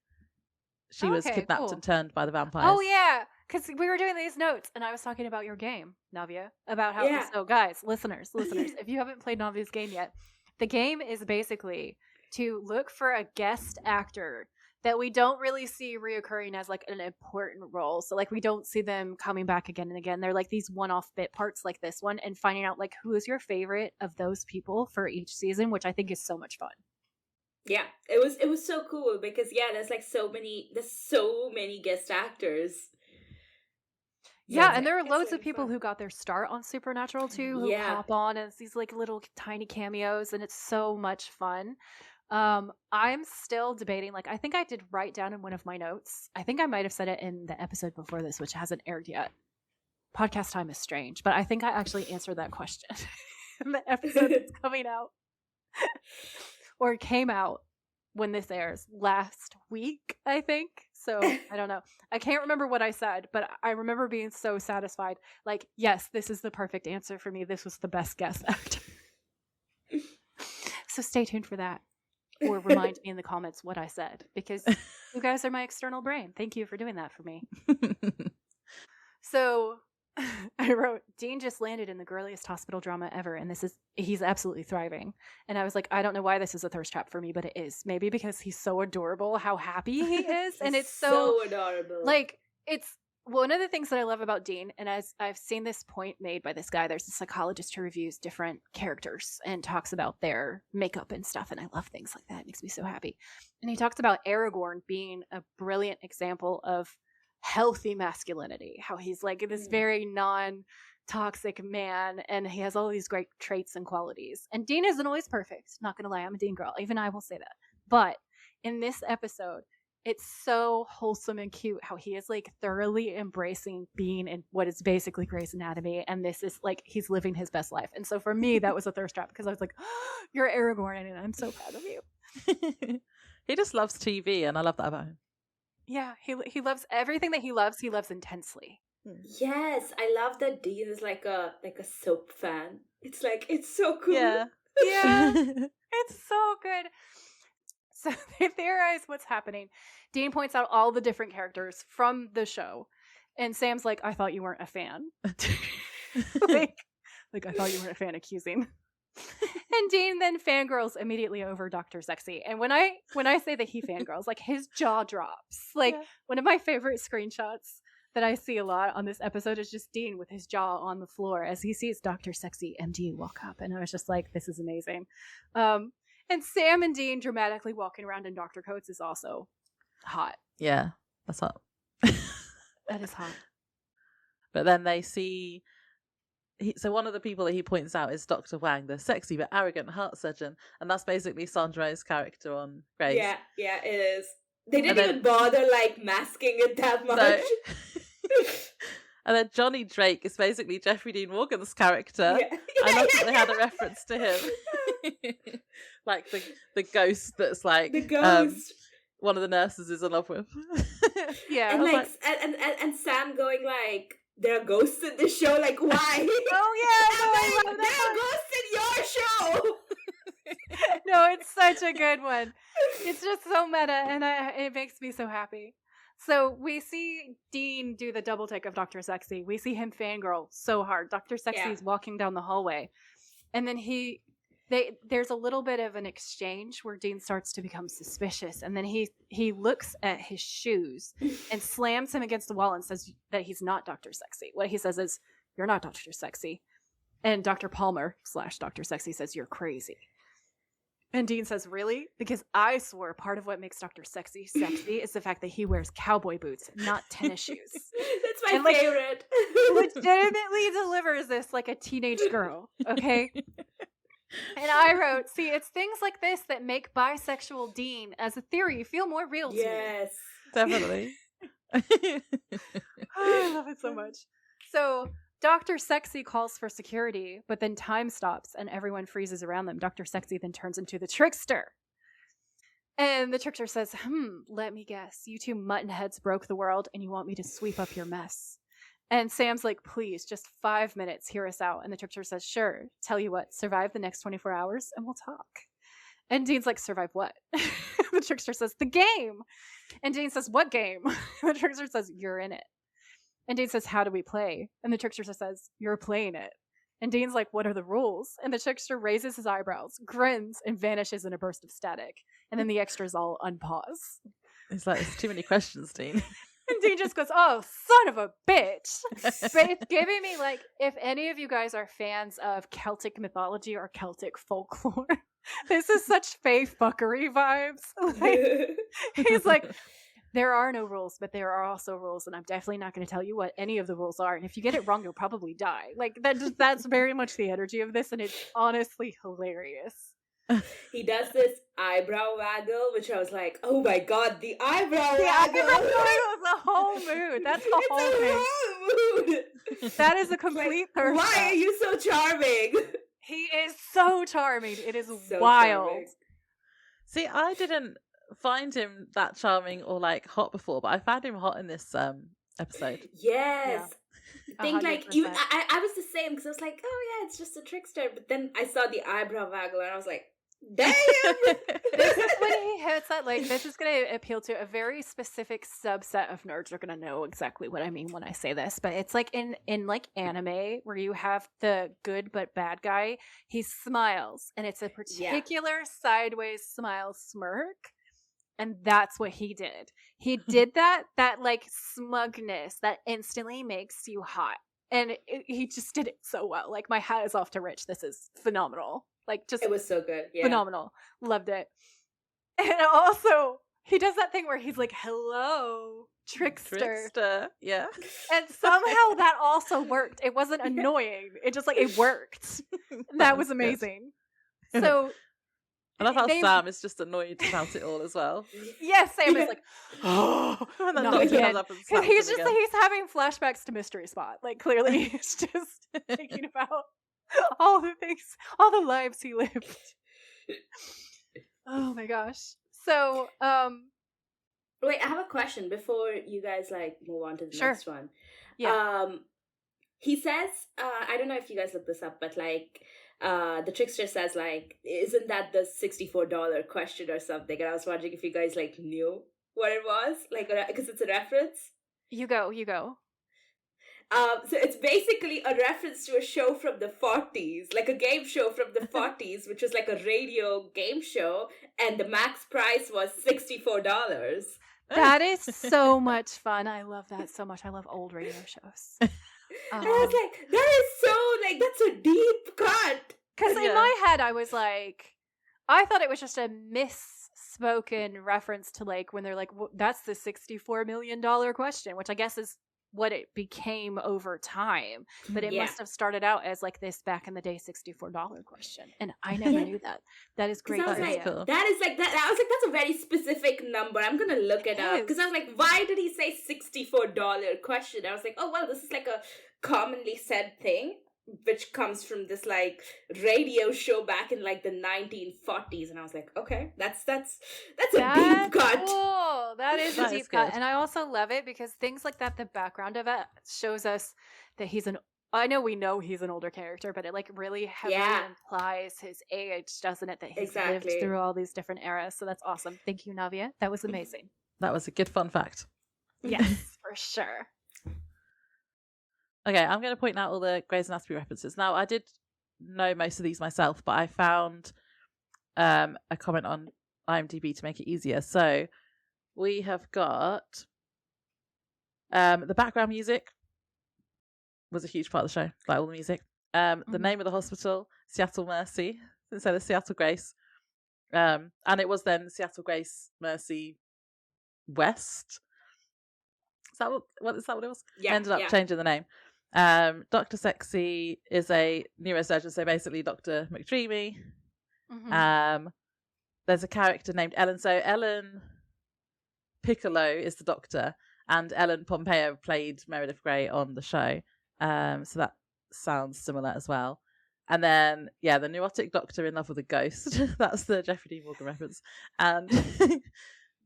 She was kidnapped and turned by the vampires. Oh, yeah. Because we were doing these notes, and I was talking about your game, Navya, about how... Yeah. So, guys, listeners, if you haven't played Navya's game yet, the game is basically to look for a guest actor that we don't really see reoccurring as, like, an important role. So, like, we don't see them coming back again and again. They're, like, these one-off bit parts like this one, and finding out, like, who is your favorite of those people for each season, which I think is so much fun. Yeah, it was so cool, because there's so many guest actors. Yeah, and there are loads of people who got their start on Supernatural too, who pop on as these like little tiny cameos, and it's so much fun. I'm still debating, like I think I did write down in one of my notes. I think I might have said it in the episode before this, which hasn't aired yet. Podcast time is strange, but I think I actually answered that question in the episode that's coming out. Or came out when this airs last week, I think. So I don't know. I can't remember what I said, but I remember being so satisfied. Like, yes, this is the perfect answer for me. This was the best guest actor. So stay tuned for that. Or remind me in the comments what I said, because you guys are my external brain. Thank you for doing that for me. So I wrote, Dean just landed in the girliest hospital drama ever, and he's absolutely thriving. And I was like, I don't know why this is a thirst trap for me, but it is. Maybe because he's so adorable, how happy he is. And it's so adorable. Like, it's one of the things that I love about Dean, and as I've seen this point made by this guy, there's a psychologist who reviews different characters and talks about their makeup and stuff, and I love things like that. It makes me so happy. And he talks about Aragorn being a brilliant example of healthy masculinity, how he's like this very non-toxic man, and he has all these great traits and qualities. And Dean isn't always perfect, not gonna lie, I'm a Dean girl, even I will say that. But in this episode, it's so wholesome and cute how he is like thoroughly embracing being in what is basically Grey's Anatomy, and this is like he's living his best life. And so for me, that was a thirst trap, because I was like, oh, you're Aragorn, and I'm so proud of you. He just loves TV, and I love that about him. Yeah, he loves everything that he loves intensely. Yes, I love that Dean is like a soap fan. It's like, it's so cool. Yeah, it's so good. So they theorize what's happening. Dean points out all the different characters from the show, and Sam's like, I thought you weren't a fan. like I thought you weren't a fan, accusing. And Dean then fangirls immediately over Dr. Sexy. And when I say that he fangirls, like his jaw drops. Like one of my favorite screenshots that I see a lot on this episode is just Dean with his jaw on the floor as he sees Dr. Sexy MD walk up. And I was just like, this is amazing. And Sam and Dean dramatically walking around in doctor coats is also hot. Yeah, that's hot. That is hot. But then they see... So one of the people that he points out is Dr. Wang, the sexy but arrogant heart surgeon, and that's basically Sandro's character on Grey's. Yeah, it is. They didn't even bother like masking it that much. No. And then Johnny Drake is basically Jeffrey Dean Morgan's character. Yeah. I love that they had a reference to him. Like the ghost that's like the ghost. One of the nurses is in love with. Yeah. And like and Sam going like, there are ghosts in this show, like why? Oh yeah, there are ghosts in your show. No, it's such a good one. It's just so meta, and it makes me so happy. So we see Dean do the double take of Dr. Sexy. We see him fangirl so hard. Dr. Sexy is walking down the hallway, and then there's a little bit of an exchange where Dean starts to become suspicious, and then he looks at his shoes and slams him against the wall and says that he's not Dr. Sexy. What he says is, "You're not Dr. Sexy," and Dr. Palmer / Dr. Sexy says, "You're crazy." And Dean says, "Really? Because I swore part of what makes Dr. Sexy is the fact that he wears cowboy boots, not tennis shoes." That's my favorite. Legitimately delivers this like a teenage girl, okay? And I wrote, see, it's things like this that make bisexual Dean as a theory feel more real to me. Yes. Definitely. I love it so much. So Dr. Sexy calls for security, but then time stops and everyone freezes around them. Dr. Sexy then turns into the trickster. And the trickster says, let me guess. You two mutton heads broke the world and you want me to sweep up your mess. And Sam's like, please, just 5 minutes, hear us out. And the trickster says, sure, tell you what, survive the next 24 hours and we'll talk. And Dean's like, survive what? The trickster says, the game. And Dean says, what game? The trickster says, you're in it. And Dean says, how do we play? And the trickster says, you're playing it. And Dean's like, what are the rules? And the trickster raises his eyebrows, grins, and vanishes in a burst of static. And then the extras all unpause. It's like, it's too many questions, Dean. And Dean just goes, oh, son of a bitch. But it's giving me, like, if any of you guys are fans of Celtic mythology or Celtic folklore, this is such faith fuckery vibes. Like, he's like, there are no rules, but there are also rules, and I'm definitely not going to tell you what any of the rules are. And if you get it wrong, you'll probably die. Like, that's very much the energy of this, and it's honestly hilarious. He does this eyebrow waggle, which I was like, oh my god, the eyebrow waggle! Eyebrow waggle is a whole mood. That's the whole thing. Whole mood. That is a complete thirst. Why are you so charming? He is so charming. It is so wild. Charming. See, I didn't find him that charming or like hot before, but I found him hot in this episode. Yes. Yeah. I think 100%. like you I was the same because I was like, oh yeah, it's just a trickster, but then I saw the eyebrow waggle and I was like, Damn! This is when he hits that, like, this is going to appeal to a very specific subset of nerds. Are going to know exactly what I mean when I say this, but it's like in like anime where you have the good but bad guy. He smiles, and it's a particular sideways smile smirk, and that's what he did. He did that like smugness that instantly makes you hot, and he just did it so well. Like, my hat is off to Rich. This is phenomenal. Like, just it was so good. Yeah. Phenomenal. Loved it. And also, he does that thing where he's like, hello, trickster. Yeah. And somehow that also worked. It wasn't annoying. It just, like, it worked. That was amazing. So I love how Sam is just annoyed about it all as well. Yes, Sam is like, oh, and then not again. He's having flashbacks to Mystery Spot. Like, clearly he's just thinking about all the things, all the lives he lived. Oh my gosh. So, wait, I have a question before you guys like move on to the next one. Yeah. He says, I don't know if you guys looked this up, but like, the trickster says like, isn't that the $64 question or something? And I was wondering if you guys like knew what it was, like, because it's a reference. You go. So it's basically a reference to a show from the 40s, like a game show from the 40s, which was like a radio game show, and the max price was $64. That is so much fun. I love that so much. I love old radio shows. And I was like, that is so, like, that's a deep cut. Because in my head, I was like, I thought it was just a misspoken reference to, like, when they're like, that's the $64 million question, which I guess is what it became over time, but it must have started out as like this back in the day $64 question, and I never knew that. That is great. That is like that. I was like, that's a very specific number. I'm gonna look it up, because I was like, why did he say $64 question? I was like, oh well, this is like a commonly said thing, which comes from this like radio show back in like the 1940s, and I was like, okay, that's a deep cut. Cool. That is a deep cut, and I also love it because things like that, the background of it shows us that I know he's an older character, but it like really heavily implies his age, doesn't it? That he's lived through all these different eras. So that's awesome. Thank you, Navya. That was amazing. That was a good fun fact. Yes, for sure. Okay, I'm going to point out all the Grey's Anatomy references. Now, I did know most of these myself, but I found a comment on IMDb to make it easier. So we have got the background music was a huge part of the show, like all the music. The name of the hospital, Seattle Mercy, instead of Seattle Grace. And it was then Seattle Grace Mercy West. Is that what it was? Yeah. Ended up changing the name. Dr. Sexy is a neurosurgeon, so basically Dr. McDreamy. There's a character named Ellen. So Ellen Piccolo is the doctor, and Ellen Pompeo played Meredith Grey on the show. So that sounds similar as well. And then, the neurotic doctor in love with a ghost. That's the Jeffrey Dean Morgan reference. And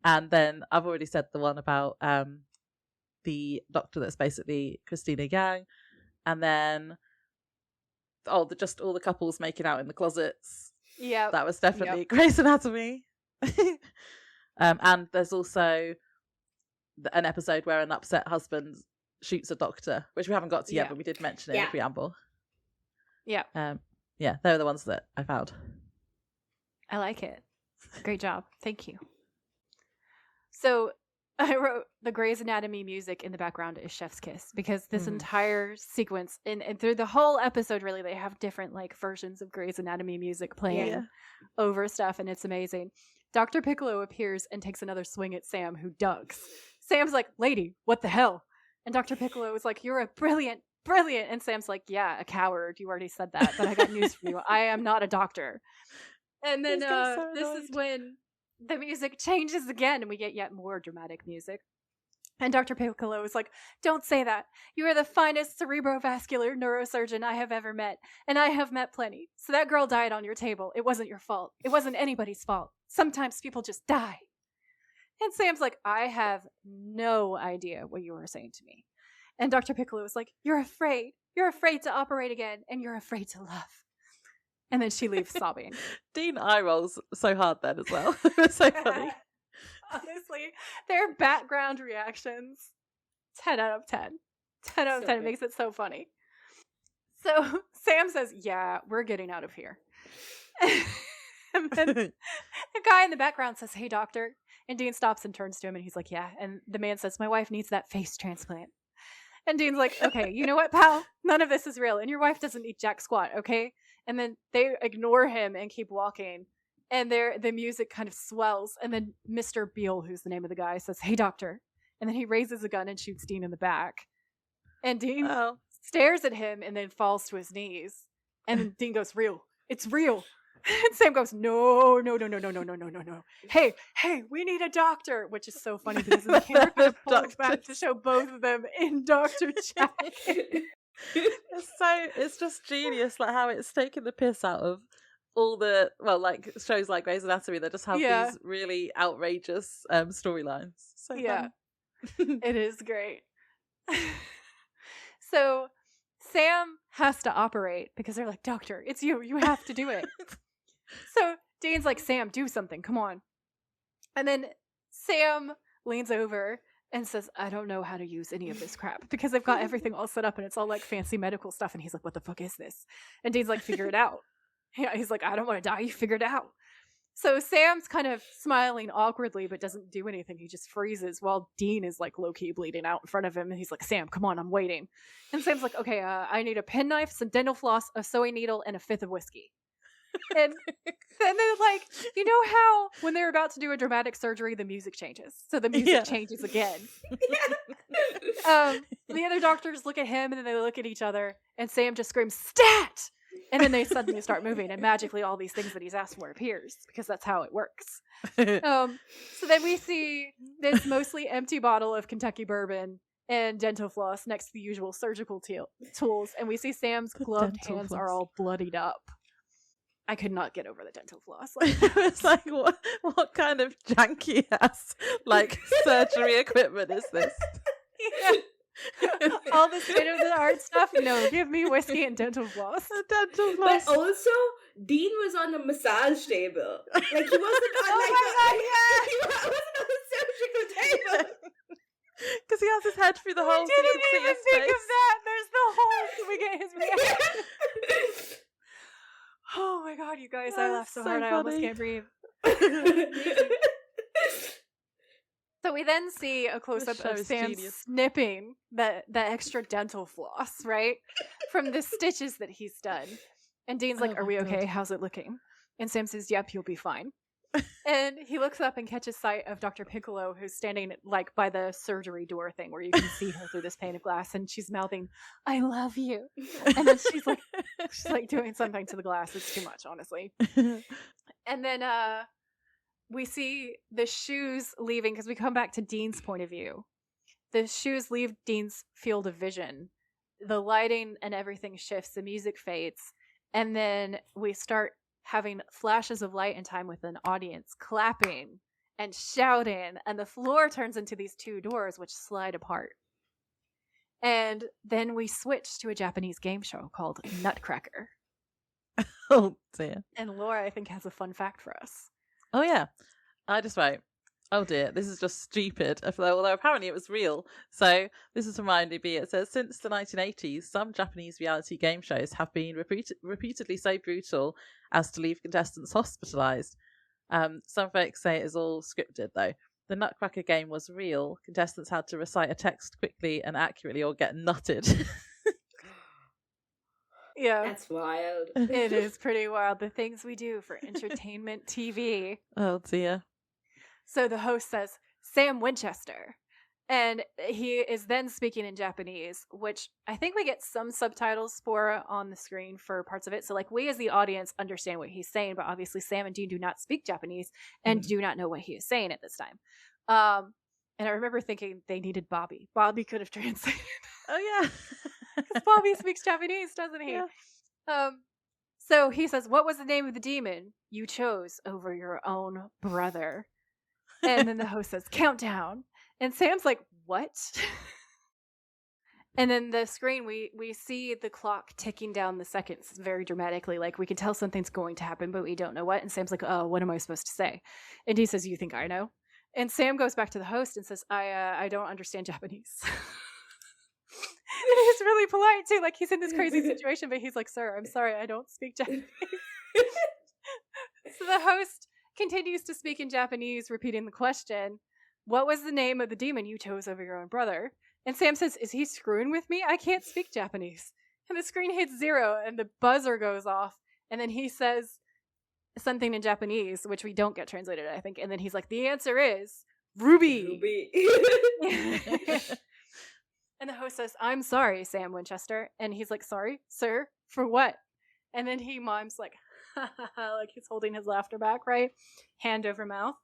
and then I've already said the one about the doctor that's basically Christina Yang. And then just all the couples making out in the closets. Yeah, that was definitely Grey's Anatomy. And there's also an episode where an upset husband shoots a doctor, which we haven't got to yet, but we did mention it in the preamble. Yeah. They're the ones that I found. I like it. Great job. Thank you. So I wrote the Grey's Anatomy music in the background is Chef's Kiss, because this entire sequence and through the whole episode, really, they have different like versions of Grey's Anatomy music playing over stuff, and it's amazing. Dr. Piccolo appears and takes another swing at Sam, who ducks. Sam's like, lady, what the hell? And Dr. Piccolo is like, you're a brilliant. And Sam's like, yeah, a coward. You already said that, but I got news for you. I am not a doctor. And then this is when the music changes again, and we get yet more dramatic music. And Dr. Piccolo is like, don't say that. You are the finest cerebrovascular neurosurgeon I have ever met, and I have met plenty. So that girl died on your table. It wasn't your fault. It wasn't anybody's fault. Sometimes people just die. And Sam's like, I have no idea what you were saying to me. And Dr. Piccolo was like, you're afraid. You're afraid to operate again, and you're afraid to love. And then she leaves sobbing. Dean eye rolls so hard then as well. It was so funny. Honestly, their background reactions, 10 out of 10. 10 out of 10. It makes it so funny. So Sam says, yeah, we're getting out of here. And then the guy in the background says, hey, doctor. And Dean stops and turns to him and he's like, yeah. And the man says, my wife needs that face transplant. And Dean's like, okay, you know what, pal? None of this is real. And your wife doesn't need jack squat, okay? And then they ignore him and keep walking. And the music kind of swells. And then Mr. Beale, who's the name of the guy, says, hey, doctor. And then he raises a gun and shoots Dean in the back. And Dean stares at him and then falls to his knees. And then Dean goes, real. It's real. And Sam goes, no. Hey, we need a doctor. Which is so funny because the camera kind of pulls back to show both of them in doctor jacket. It's just genius, like how it's taken the piss out of all the shows like Grey's Anatomy that just have these really outrageous storylines. So yeah, it is great. So Sam has to operate because they're like, doctor, it's you have to do it. So Dean's like, Sam, do something, come on. And then Sam leans over and says, I don't know how to use any of this crap because they've got everything all set up and it's all like fancy medical stuff. And he's like, what the fuck is this? And Dean's like, figure it out. Yeah, he's like, I don't want to die. You figure it out. So Sam's kind of smiling awkwardly, but doesn't do anything. He just freezes while Dean is like low-key bleeding out in front of him. And he's like, Sam, come on, I'm waiting. And Sam's like, okay, I need a penknife, some dental floss, a sewing needle, and a fifth of whiskey. And then they're like, you know how when they're about to do a dramatic surgery, the music changes. So the music changes again. The other doctors look at him and then they look at each other and Sam just screams, stat! And then they suddenly start moving and magically all these things that he's asked for appears because that's how it works. So then we see this mostly empty bottle of Kentucky bourbon and dental floss next to the usual surgical tools. And we see Sam's gloved hands are all bloodied up. I could not get over the dental floss. It's like, what kind of janky ass surgery equipment is this? All the state-of-the-art stuff? No, give me whiskey and dental floss. Dental floss. But also, Dean was on a massage table. Like, he wasn't on he wasn't on a surgical table. Because he has his head through the hole. I didn't even think of that. There's the hole. So we get his reaction. Oh my god, you guys, I laughed so hard funny. I almost can't breathe. So we then see a close-up of Sam snipping the extra dental floss, right? From the stitches that he's done. And Dean's like, are we okay? How's it looking? And Sam says, yep, you'll be fine. And he looks up and catches sight of Dr. Piccolo, who's standing by the surgery door thing where you can see her through this pane of glass, and she's mouthing, I love you. And then she's like doing something to the glass. It's too much, honestly. And then we see the shoes leaving, because we come back to Dean's point of view. The shoes leave Dean's field of vision. The lighting and everything shifts. The music fades. And then we start having flashes of light and time with an audience clapping and shouting, and the floor turns into these two doors which slide apart. And then we switch to a Japanese game show called Nutcracker. Oh dear. And Laura, I think, has a fun fact for us. Oh yeah. I just wrote, oh dear, this is just stupid, although apparently it was real. So this is from IMDb. It says, since the 1980s, some Japanese reality game shows have been repeatedly so brutal as to leave contestants hospitalized. Some folks say it is all scripted, though. The Nutcracker game was real. Contestants had to recite a text quickly and accurately or get nutted. Yeah. That's wild. It is pretty wild. The things we do for entertainment TV. Oh dear. So the host says, Sam Winchester. And he is then speaking in Japanese, which I think we get some subtitles for on the screen for parts of it. So we as the audience understand what he's saying, but obviously Sam and Dean do not speak Japanese and do not know what he is saying at this time. And I remember thinking they needed Bobby. Bobby could have translated. Oh yeah. Because Bobby speaks Japanese, doesn't he? Yeah. So he says, what was the name of the demon you chose over your own brother? And then the host says, countdown. And Sam's like, what? And then the screen, we see the clock ticking down the seconds very dramatically. Like, we can tell something's going to happen, but we don't know what. And Sam's like, oh, what am I supposed to say? And Dean says, you think I know? And Sam goes back to the host and says, I don't understand Japanese. And he's really polite, too. Like, he's in this crazy situation, but he's like, sir, I'm sorry, I don't speak Japanese. So the host continues to speak in Japanese, repeating the question, what was the name of the demon you chose over your own brother? And Sam says, is he screwing with me? I can't speak Japanese. And the screen hits 0 and the buzzer goes off. And then he says something in Japanese, which we don't get translated, I think. And then he's like, the answer is Ruby. And the host says, I'm sorry, Sam Winchester. And he's like, sorry, sir, for what? And then he mimes like, like he's holding his laughter back, right? Hand over mouth.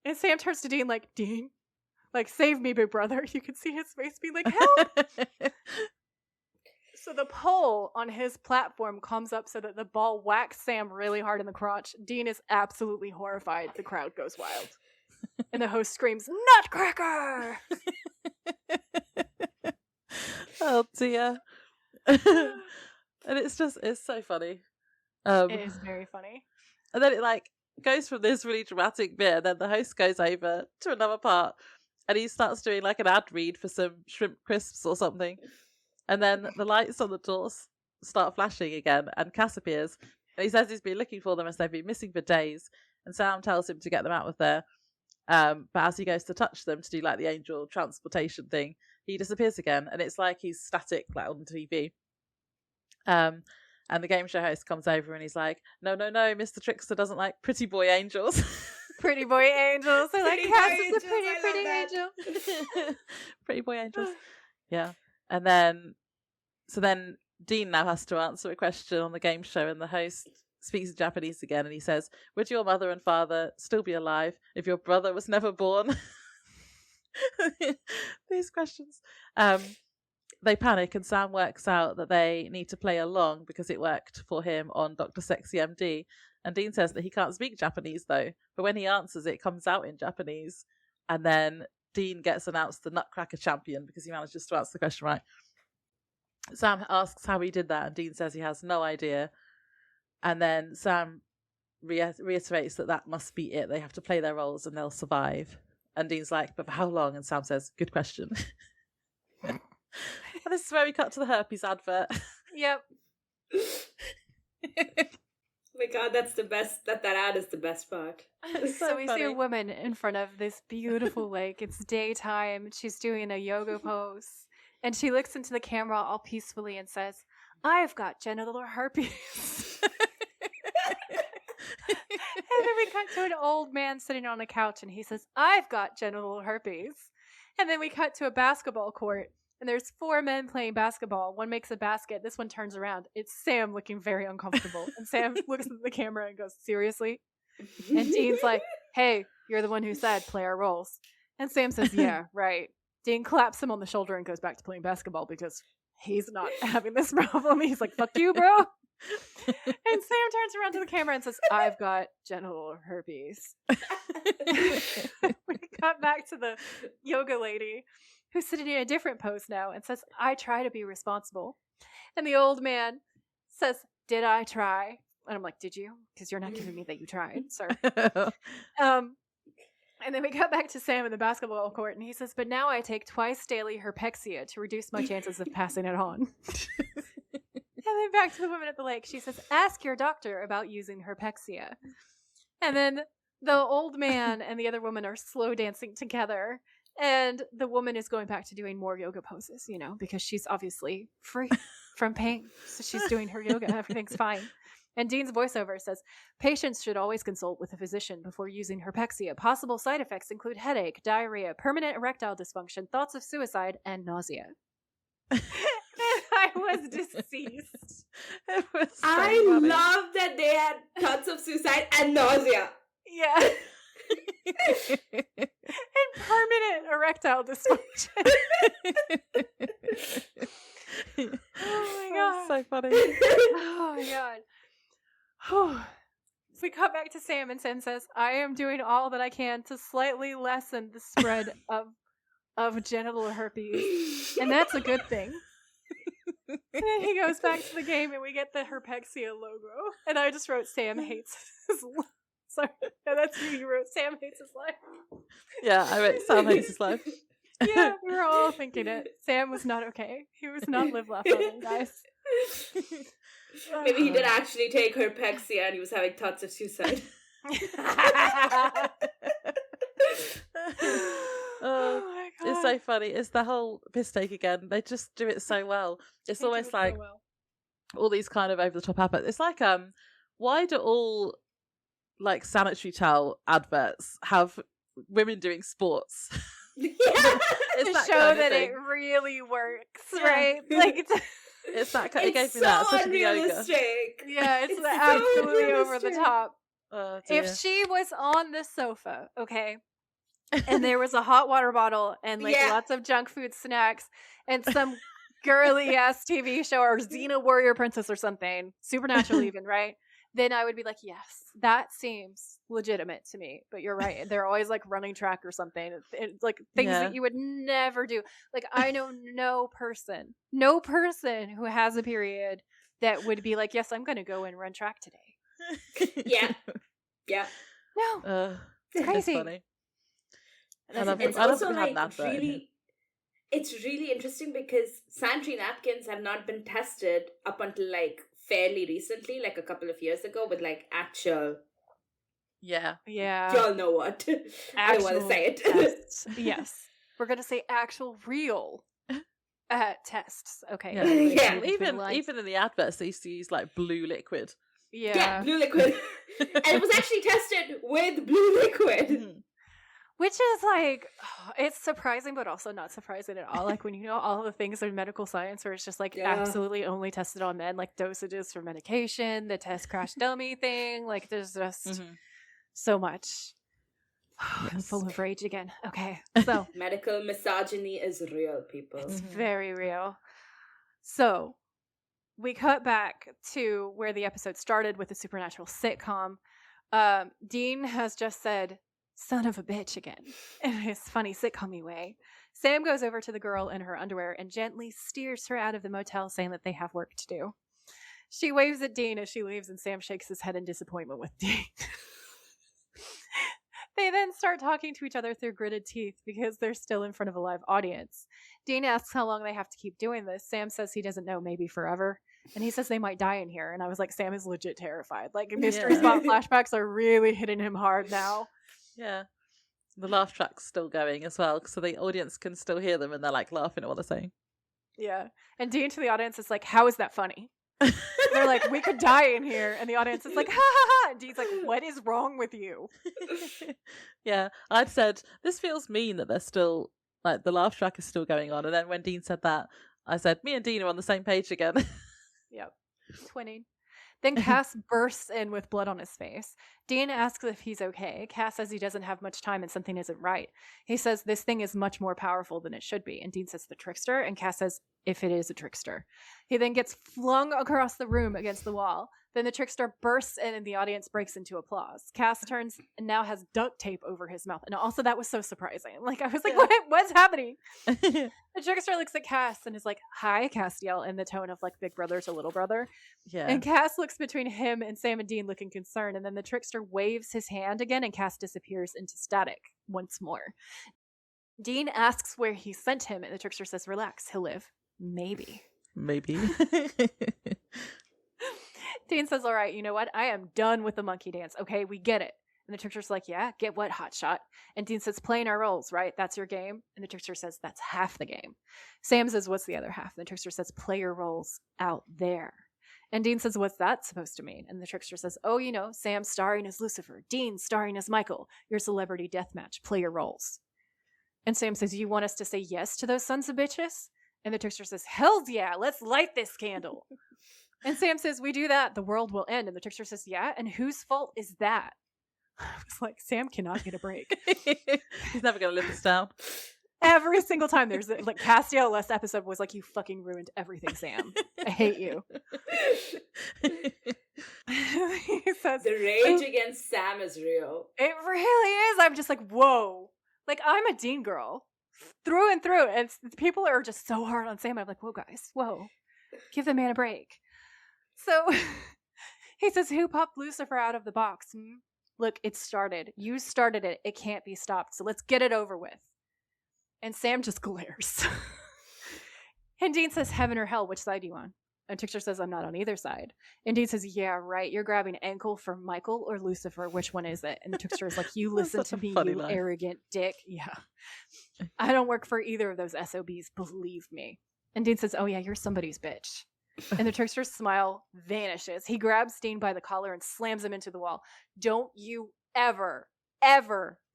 And Sam turns to Dean like, Dean? Like, save me, big brother. You can see his face be like, help! So the pole on his platform comes up so that the ball whacks Sam really hard in the crotch. Dean is absolutely horrified. The crowd goes wild. And the host screams, Nutcracker! Oh, dear. And it's so funny. It is very funny. And then it, like, goes from this really dramatic bit, and then the host goes over to another part, and he starts doing like an ad read for some shrimp crisps or something. And then the lights on the doors start flashing again, and Cass appears. And he says he's been looking for them as they've been missing for days. And Sam tells him to get them out of there. But as he goes to touch them to do like the angel transportation thing, he disappears again. And it's like he's static, like on TV. And the game show host comes over and he's like, no, Mr. Trickster doesn't like pretty boy angels. Pretty boy angels. I like Cass is a pretty angel. Pretty boy angels. Yeah. And then, so then Dean now has to answer a question on the game show, and the host speaks in Japanese again, and he says, would your mother and father still be alive if your brother was never born? These questions. They panic, and Sam works out that they need to play along because it worked for him on Dr. Sexy MD. And Dean says that he can't speak Japanese though, but when he answers it comes out in Japanese. And then Dean gets announced the Nutcracker champion because he manages to answer the question right. Sam asks how he did that, and Dean says he has no idea. And then Sam reiterates that must be it. They have to play their roles and they'll survive. And Dean's like, but for how long? And Sam says, good question. And this is where we cut to the herpes advert. Yep. Oh my god, that's the best. That ad is the best part. So we see a woman in front of this beautiful lake. It's daytime. She's doing a yoga pose. And she looks into the camera all peacefully and says, I've got genital herpes. And then we cut to an old man sitting on a couch and he says, I've got genital herpes. And then we cut to a basketball court. And there's 4 men playing basketball. One makes a basket. This one turns around. It's Sam looking very uncomfortable. And Sam looks at the camera and goes, seriously? And Dean's like, hey, you're the one who said play our roles. And Sam says, yeah, right. Dean claps him on the shoulder and goes back to playing basketball because he's not having this problem. He's like, fuck you, bro. And Sam turns around to the camera and says, I've got genital herpes. We cut back to the yoga lady who's sitting in a different pose now and says, I try to be responsible. And the old man says, did I try? And I'm like, did you? Because you're not giving me that you tried, sir. And then we cut back to Sam in the basketball court, and he says, but now I take twice daily herpexia to reduce my chances of passing it on. And then back to the woman at the lake. She says, ask your doctor about using herpexia. And then the old man and the other woman are slow dancing together. And the woman is going back to doing more yoga poses, you know, because she's obviously free from pain. So she's doing her yoga. Everything's fine. And Dean's voiceover says, patients should always consult with a physician before using herpexia. Possible side effects include headache, diarrhea, permanent erectile dysfunction, thoughts of suicide, and nausea. I was deceased. It was so I funny. love that they had thoughts of suicide and nausea. Yeah. And permanent erectile dysfunction. Oh my god. So funny. Oh my god. So we cut back to Sam, and Sam says, I am doing all that I can to slightly lessen the spread of of genital herpes, and that's a good thing. And then he goes back to the game, and we get the Herpexia logo. And I just wrote, Sam hates his life. Sorry, no, that's you. You wrote, Sam hates his life. Yeah, I wrote, Sam hates his life. Yeah, we were all thinking it. Sam was not okay. He was not live laugh loving, guys. Maybe he did actually take Herpexia and he was having thoughts of suicide. Oh my god. It's so funny. It's the whole piss take again. They just do it so well. It's almost like all these kind of over the top adverts. It's like why do all like sanitary towel adverts have women doing sports? To show that it really works, right? Like it's that kind. It gave me so that. Such unrealistic. Yeah, it's so absolutely over the top. Oh, if she was on the sofa, okay, and there was a hot water bottle and like lots of junk food snacks and some girly ass TV show or Xena Warrior Princess or something, Supernatural even, right? Then I would be like, yes, that seems legitimate to me. But you're right. They're always like running track or something. It's like things that you would never do. Like I know no person who has a period that would be like, yes, I'm going to go and run track today. Yeah. No. It's crazy. Funny. It's also like it's really interesting because sanitary napkins have not been tested up until like fairly recently, like a couple of years ago, with like actual. Yeah. Y'all know what? I don't want to say it. Yes, we're gonna say actual real tests. Okay. Yeah. Even in the adverts, they used to use like blue liquid. Yeah, blue liquid, and it was actually tested with blue liquid. Which is like, it's surprising, but also not surprising at all. Like when you know all the things in medical science where it's just like absolutely only tested on men, like dosages for medication, the test crash dummy thing. Like there's just so much. I'm full of rage again. Okay. So medical misogyny is real, people. It's very real. So we cut back to where the episode started with the supernatural sitcom. Dean has just said, son of a bitch again, in his funny sitcom-y way. Sam goes over to the girl in her underwear and gently steers her out of the motel, saying that they have work to do. She waves at Dean as she leaves, and Sam shakes his head in disappointment with Dean. They then start talking to each other through gritted teeth because they're still in front of a live audience. Dean asks how long they have to keep doing this. Sam says he doesn't know, maybe forever. And he says they might die in here. And I was like, Sam is legit terrified. Like, Mystery Spot flashbacks are really hitting him hard now. Yeah. The laugh track's still going as well, so the audience can still hear them and they're like laughing at what they're saying. Yeah. And Dean to the audience is like, how is that funny? They're like, we could die in here. And the audience is like, ha ha ha. And Dean's like, what is wrong with you? Yeah. I'd said, this feels mean that they're still, like, the laugh track is still going on. And then when Dean said that, I said, me and Dean are on the same page again. Yep. Twinning. Then Cass bursts in with blood on his face. Dean asks if he's okay. Cass says he doesn't have much time and something isn't right. He says this thing is much more powerful than it should be. And Dean says the trickster, and Cass says if it is a trickster. He then gets flung across the room against the wall. Then the trickster bursts in and the audience breaks into applause. Cass turns and now has duct tape over his mouth. And also that was so surprising. Like I was like, what's happening? The trickster looks at Cass and is like, hi, Castiel, in the tone of like big brother to little brother. Yeah. And Cass looks between him and Sam and Dean looking concerned. And then the trickster waves his hand again and Cass disappears into static once more. Dean asks where he sent him and the trickster says, relax, he'll live. Maybe. Dean says, all right, you know what? I am done with the monkey dance. Okay, we get it. And the trickster's like, yeah, get what, hotshot? And Dean says, playing our roles, right? That's your game? And the trickster says, that's half the game. Sam says, what's the other half? And the trickster says, play your roles out there. And Dean says, what's that supposed to mean? And the trickster says, oh, you know, Sam starring as Lucifer, Dean starring as Michael, your celebrity deathmatch, play your roles. And Sam says, you want us to say yes to those sons of bitches? And the trickster says, hells yeah, let's light this candle. And Sam says, we do that, the world will end. And the trickster says, yeah, and whose fault is that? I was like, Sam cannot get a break. He's never going to live this down. Every single time there's like Castiel last episode was like, you fucking ruined everything, Sam. I hate you. He says, the rage against Sam is real. It really is. I'm just like, whoa. Like, I'm a Dean girl through and through. And people are just so hard on Sam. I'm like, whoa, guys, whoa, give the man a break. So he says, who popped Lucifer out of the box? Look, it started. You started it. It can't be stopped. So let's get it over with. And Sam just glares. And Dean says, heaven or hell, which side are you on? And Trickster says, I'm not on either side. And Dean says, yeah, right. You're grabbing ankle for Michael or Lucifer. Which one is it? And Trickster is like, you listen to me, you line. Arrogant dick. Yeah. I don't work for either of those SOBs. Believe me. And Dean says, oh yeah, you're somebody's bitch. And the Trickster's smile vanishes. He grabs Dean by the collar and slams him into the wall. Don't you ever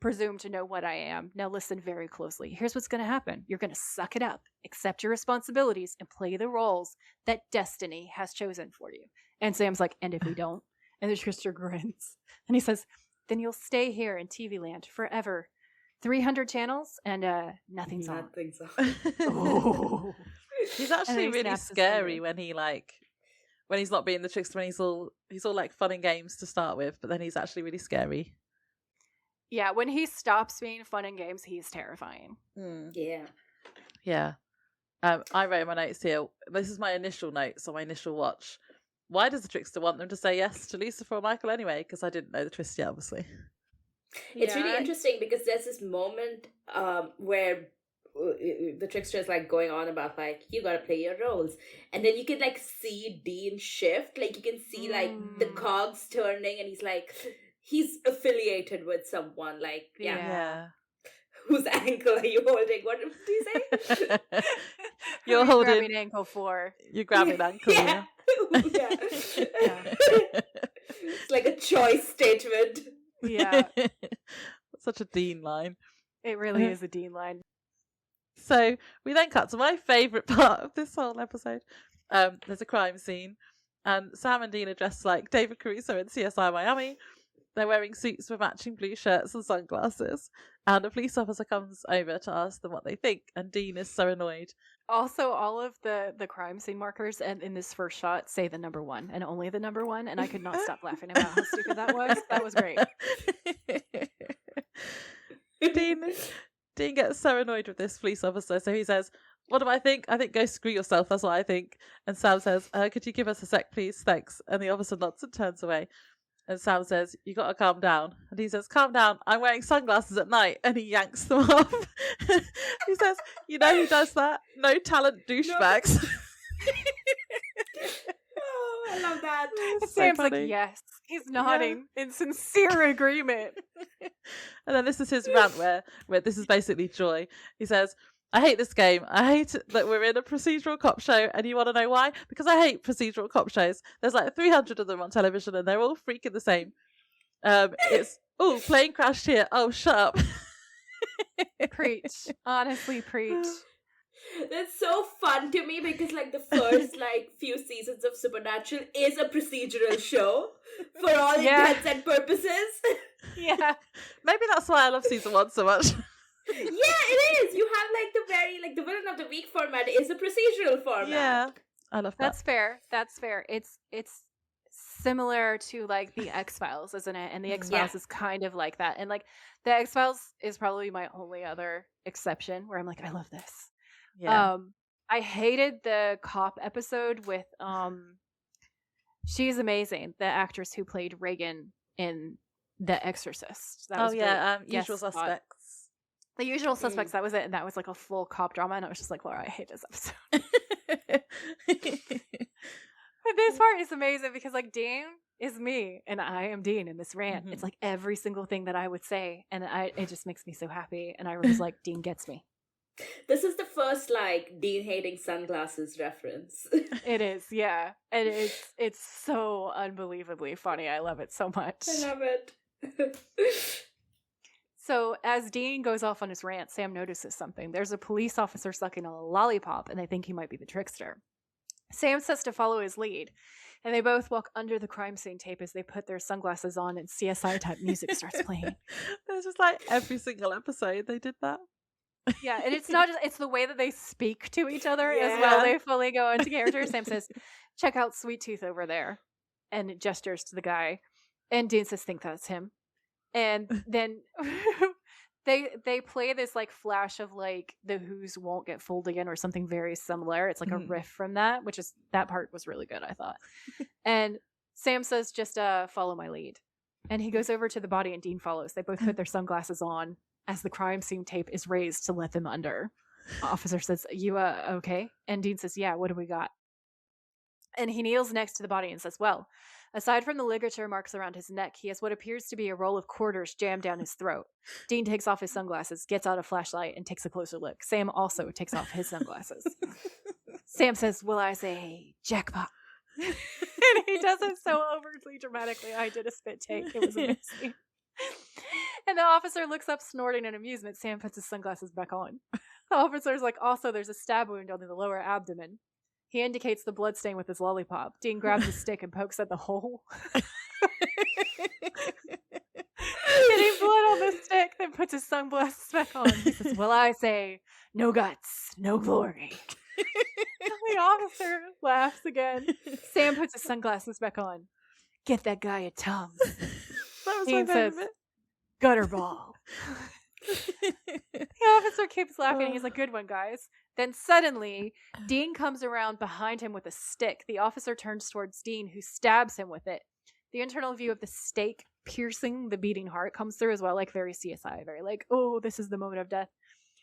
presume to know what I am. Now listen very closely. Here's what's going to happen. You're going to suck it up, accept your responsibilities, and play the roles that destiny has chosen for you. And Sam's like, and if we don't? And the Trickster grins. And he says, then you'll stay here in TV land forever. 300 channels and nothing's on. Oh. He's actually really scary when he's not being the trickster, when he's all like fun and games to start with, but then he's actually really scary. Yeah, when he stops being fun and games, he's terrifying. Yeah. I wrote in my notes here, this is my initial notes on my initial watch. Why does the trickster want them to say yes to Lucifer or Michael anyway? Because I didn't know the twist yet, obviously. It's really interesting because there's this moment where the trickster is like going on about like, you gotta play your roles, and then you can like see Dean shift, like you can see like the cogs turning, and he's affiliated with someone, like yeah. Whose ankle are you holding? What did you say? You're holding grabbing ankle for. You're grabbing ankle. Yeah. Yeah. It's like a choice statement. Yeah. Such a Dean line. It really is a Dean line. So we then cut to my favourite part of this whole episode. There's a crime scene, and Sam and Dean are dressed like David Caruso in CSI Miami. They're wearing suits with matching blue shirts and sunglasses, and a police officer comes over to ask them what they think, and Dean is so annoyed. Also, all of the crime scene markers and in this first shot say the number 1 and only the number 1, and I could not stop laughing about how stupid that was. That was great. Dean gets so annoyed with this police officer, so he says, what do I think? I think go screw yourself, that's what I think. And Sam says, could you give us a sec, please? Thanks. And the officer nods and turns away. And Sam says, you got to calm down. And he says, calm down, I'm wearing sunglasses at night. And he yanks them off. He says, you know who does that? No talent douchebags. No. Oh, I love that. Sam's like, yes. He's nodding in sincere agreement. And then this is his rant where this is basically joy. He says, I hate this game. I hate that we're in a procedural cop show, and you want to know why? Because I hate procedural cop shows. There's like 300 of them on television, and they're all freaking the same. It's, plane crashed here. Oh, shut up. Preach. Honestly, preach. That's so fun to me because like the first like few seasons of Supernatural is a procedural show for all intents and purposes. Yeah. Maybe that's why I love season 1 so much. Yeah, it is. You have the villain of the week format is a procedural format. Yeah, I love that. That's fair. It's similar to like the X-Files, isn't it? And the X-Files is kind of like that. And like the X-Files is probably my only other exception where I'm like, I love this. Yeah. I hated the cop episode with she's amazing, the actress who played Reagan in The Exorcist. That was Usual Suspects. The Usual Suspects, that was it, and that was like a full cop drama, and I was just like, Laura, I hate this episode. But this part is amazing because like Dean is me, and I am Dean in this rant. Mm-hmm. It's like every single thing that I would say, and it just makes me so happy, and I was like, Dean gets me. This is the first like Dean hating sunglasses reference. It is, yeah. And it's so unbelievably funny. I love it so much. I love it. So as Dean goes off on his rant, Sam notices something. There's a police officer sucking on a lollipop, and they think he might be the trickster. Sam says to follow his lead, and they both walk under the crime scene tape as they put their sunglasses on and CSI-type music starts playing. There's just like every single episode they did that. Yeah, and it's not just, it's the way that they speak to each other as well. They fully go into character. Sam says, check out Sweet Tooth over there, and it gestures to the guy. And Dean says, think that's him. And then they play this like flash of like the Who's Won't Get Fooled Again or something very similar. It's like a riff from that, that part was really good, I thought. And Sam says, just follow my lead. And he goes over to the body and Dean follows. They both put their sunglasses on as the crime scene tape is raised to let them under. Officer says, you okay? And Dean says, yeah, what do we got? And he kneels next to the body and says, well, aside from the ligature marks around his neck, he has what appears to be a roll of quarters jammed down his throat. Dean takes off his sunglasses, gets out a flashlight, and takes a closer look. Sam also takes off his sunglasses. Sam says, well, I say, jackpot. And he does it so overtly dramatically. I did a spit take. It was amazing. And the officer looks up, snorting in amusement. Sam puts his sunglasses back on. The officer's like, also, there's a stab wound on the lower abdomen. He indicates the bloodstain with his lollipop. Dean grabs a stick and pokes at the hole. Getting blood on the stick, then puts his sunglasses back on. He says, well, I say, no guts, no glory. The officer laughs again. Sam puts his sunglasses back on. Get that guy a Tums. That was Dean my says, favorite. gutter ball. The officer keeps laughing. He's like, good one, guys. Then suddenly, Dean comes around behind him with a stick. The officer turns towards Dean, who stabs him with it. The internal view of the stake piercing the beating heart comes through as well, like very CSI, very like, oh, this is the moment of death.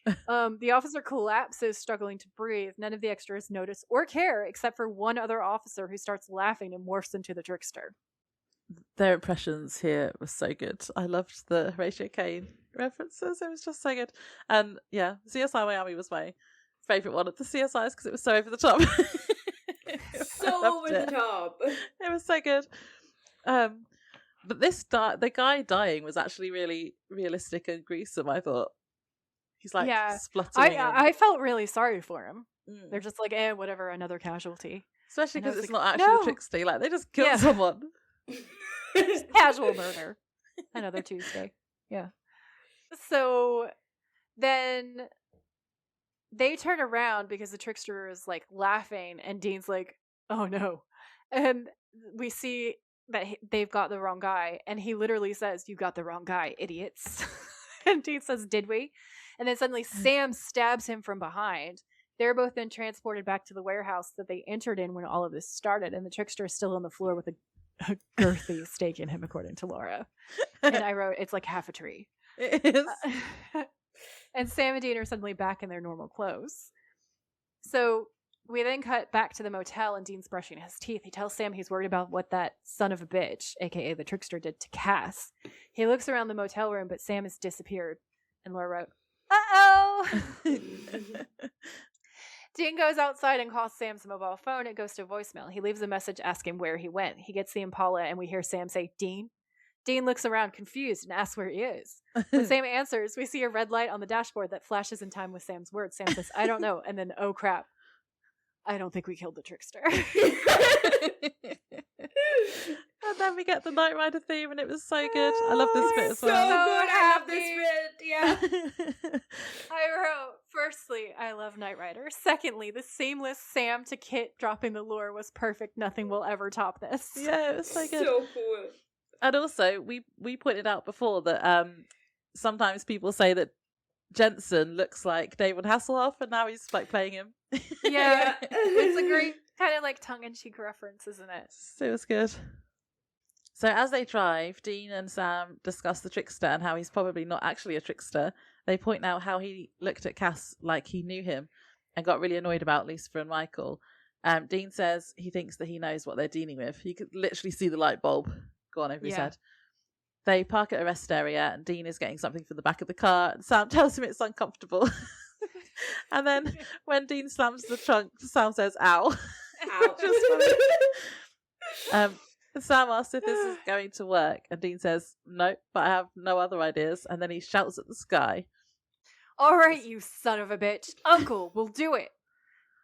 The officer collapses, struggling to breathe. None of the extras notice or care, except for one other officer who starts laughing and morphs into the trickster. Their impressions here were so good. I loved the Horatio Caine references. It was just so good. And yeah, CSI Miami was my favourite one of the CSIs because it was so over the top. So over the top. It was so good. But the guy dying was actually really realistic and gruesome, I thought. He's like spluttering. I felt really sorry for him. Mm. They're just like, whatever, another casualty. Especially because it's like, not actually a trickster. Like, they just killed someone. Casual murder. Another Tuesday. Yeah. So then they turn around because the trickster is like laughing and Dean's like, oh no. And we see that they've got the wrong guy. And he literally says, you got the wrong guy, idiots. And Dean says, did we? And then suddenly Sam stabs him from behind. They're both then transported back to the warehouse that they entered in when all of this started. And the trickster is still on the floor with a girthy stake in him, according to Laura. And I wrote, it's like half a tree. It is. And Sam and Dean are suddenly back in their normal clothes. So we then cut back to the motel and Dean's brushing his teeth. He tells Sam he's worried about what that son of a bitch, aka the trickster, did to Cass. He looks around the motel room, but Sam has disappeared. And Laura wrote, uh-oh! Dean goes outside and calls Sam's mobile phone. It goes to voicemail. He leaves a message asking where he went. He gets the Impala and we hear Sam say, Dean? Dean looks around confused and asks where he is. When Sam answers, we see a red light on the dashboard that flashes in time with Sam's words. Sam says, I don't know. And then, oh crap. I don't think we killed the trickster. And then we get the Knight Rider theme and it was so good. I love this bit as well. So good. I love this bit. Yeah. I wrote, firstly, I love Knight Rider. Secondly, the seamless Sam to Kit dropping the lure was perfect. Nothing will ever top this. Yeah, it was so good. So cool. And also, we pointed out before that sometimes people say that Jensen looks like David Hasselhoff, and now he's like playing him. Yeah, it's a great kind of like tongue-in-cheek reference, isn't it? So it was good. So as they drive, Dean and Sam discuss the trickster and how he's probably not actually a trickster. They point out how he looked at Cass like he knew him and got really annoyed about Lucifer and Michael. Dean says he thinks that he knows what they're dealing with. You could literally see the light bulb go on over his head. They park at a rest area and Dean is getting something from the back of the car and Sam tells him it's uncomfortable. And then when Dean slams the trunk, Sam says, ow. Ow. Which is funny. Sam asks if this is going to work and Dean says, no, but I have no other ideas. And then he shouts at the sky. All right, you son of a bitch. Uncle, we'll do it.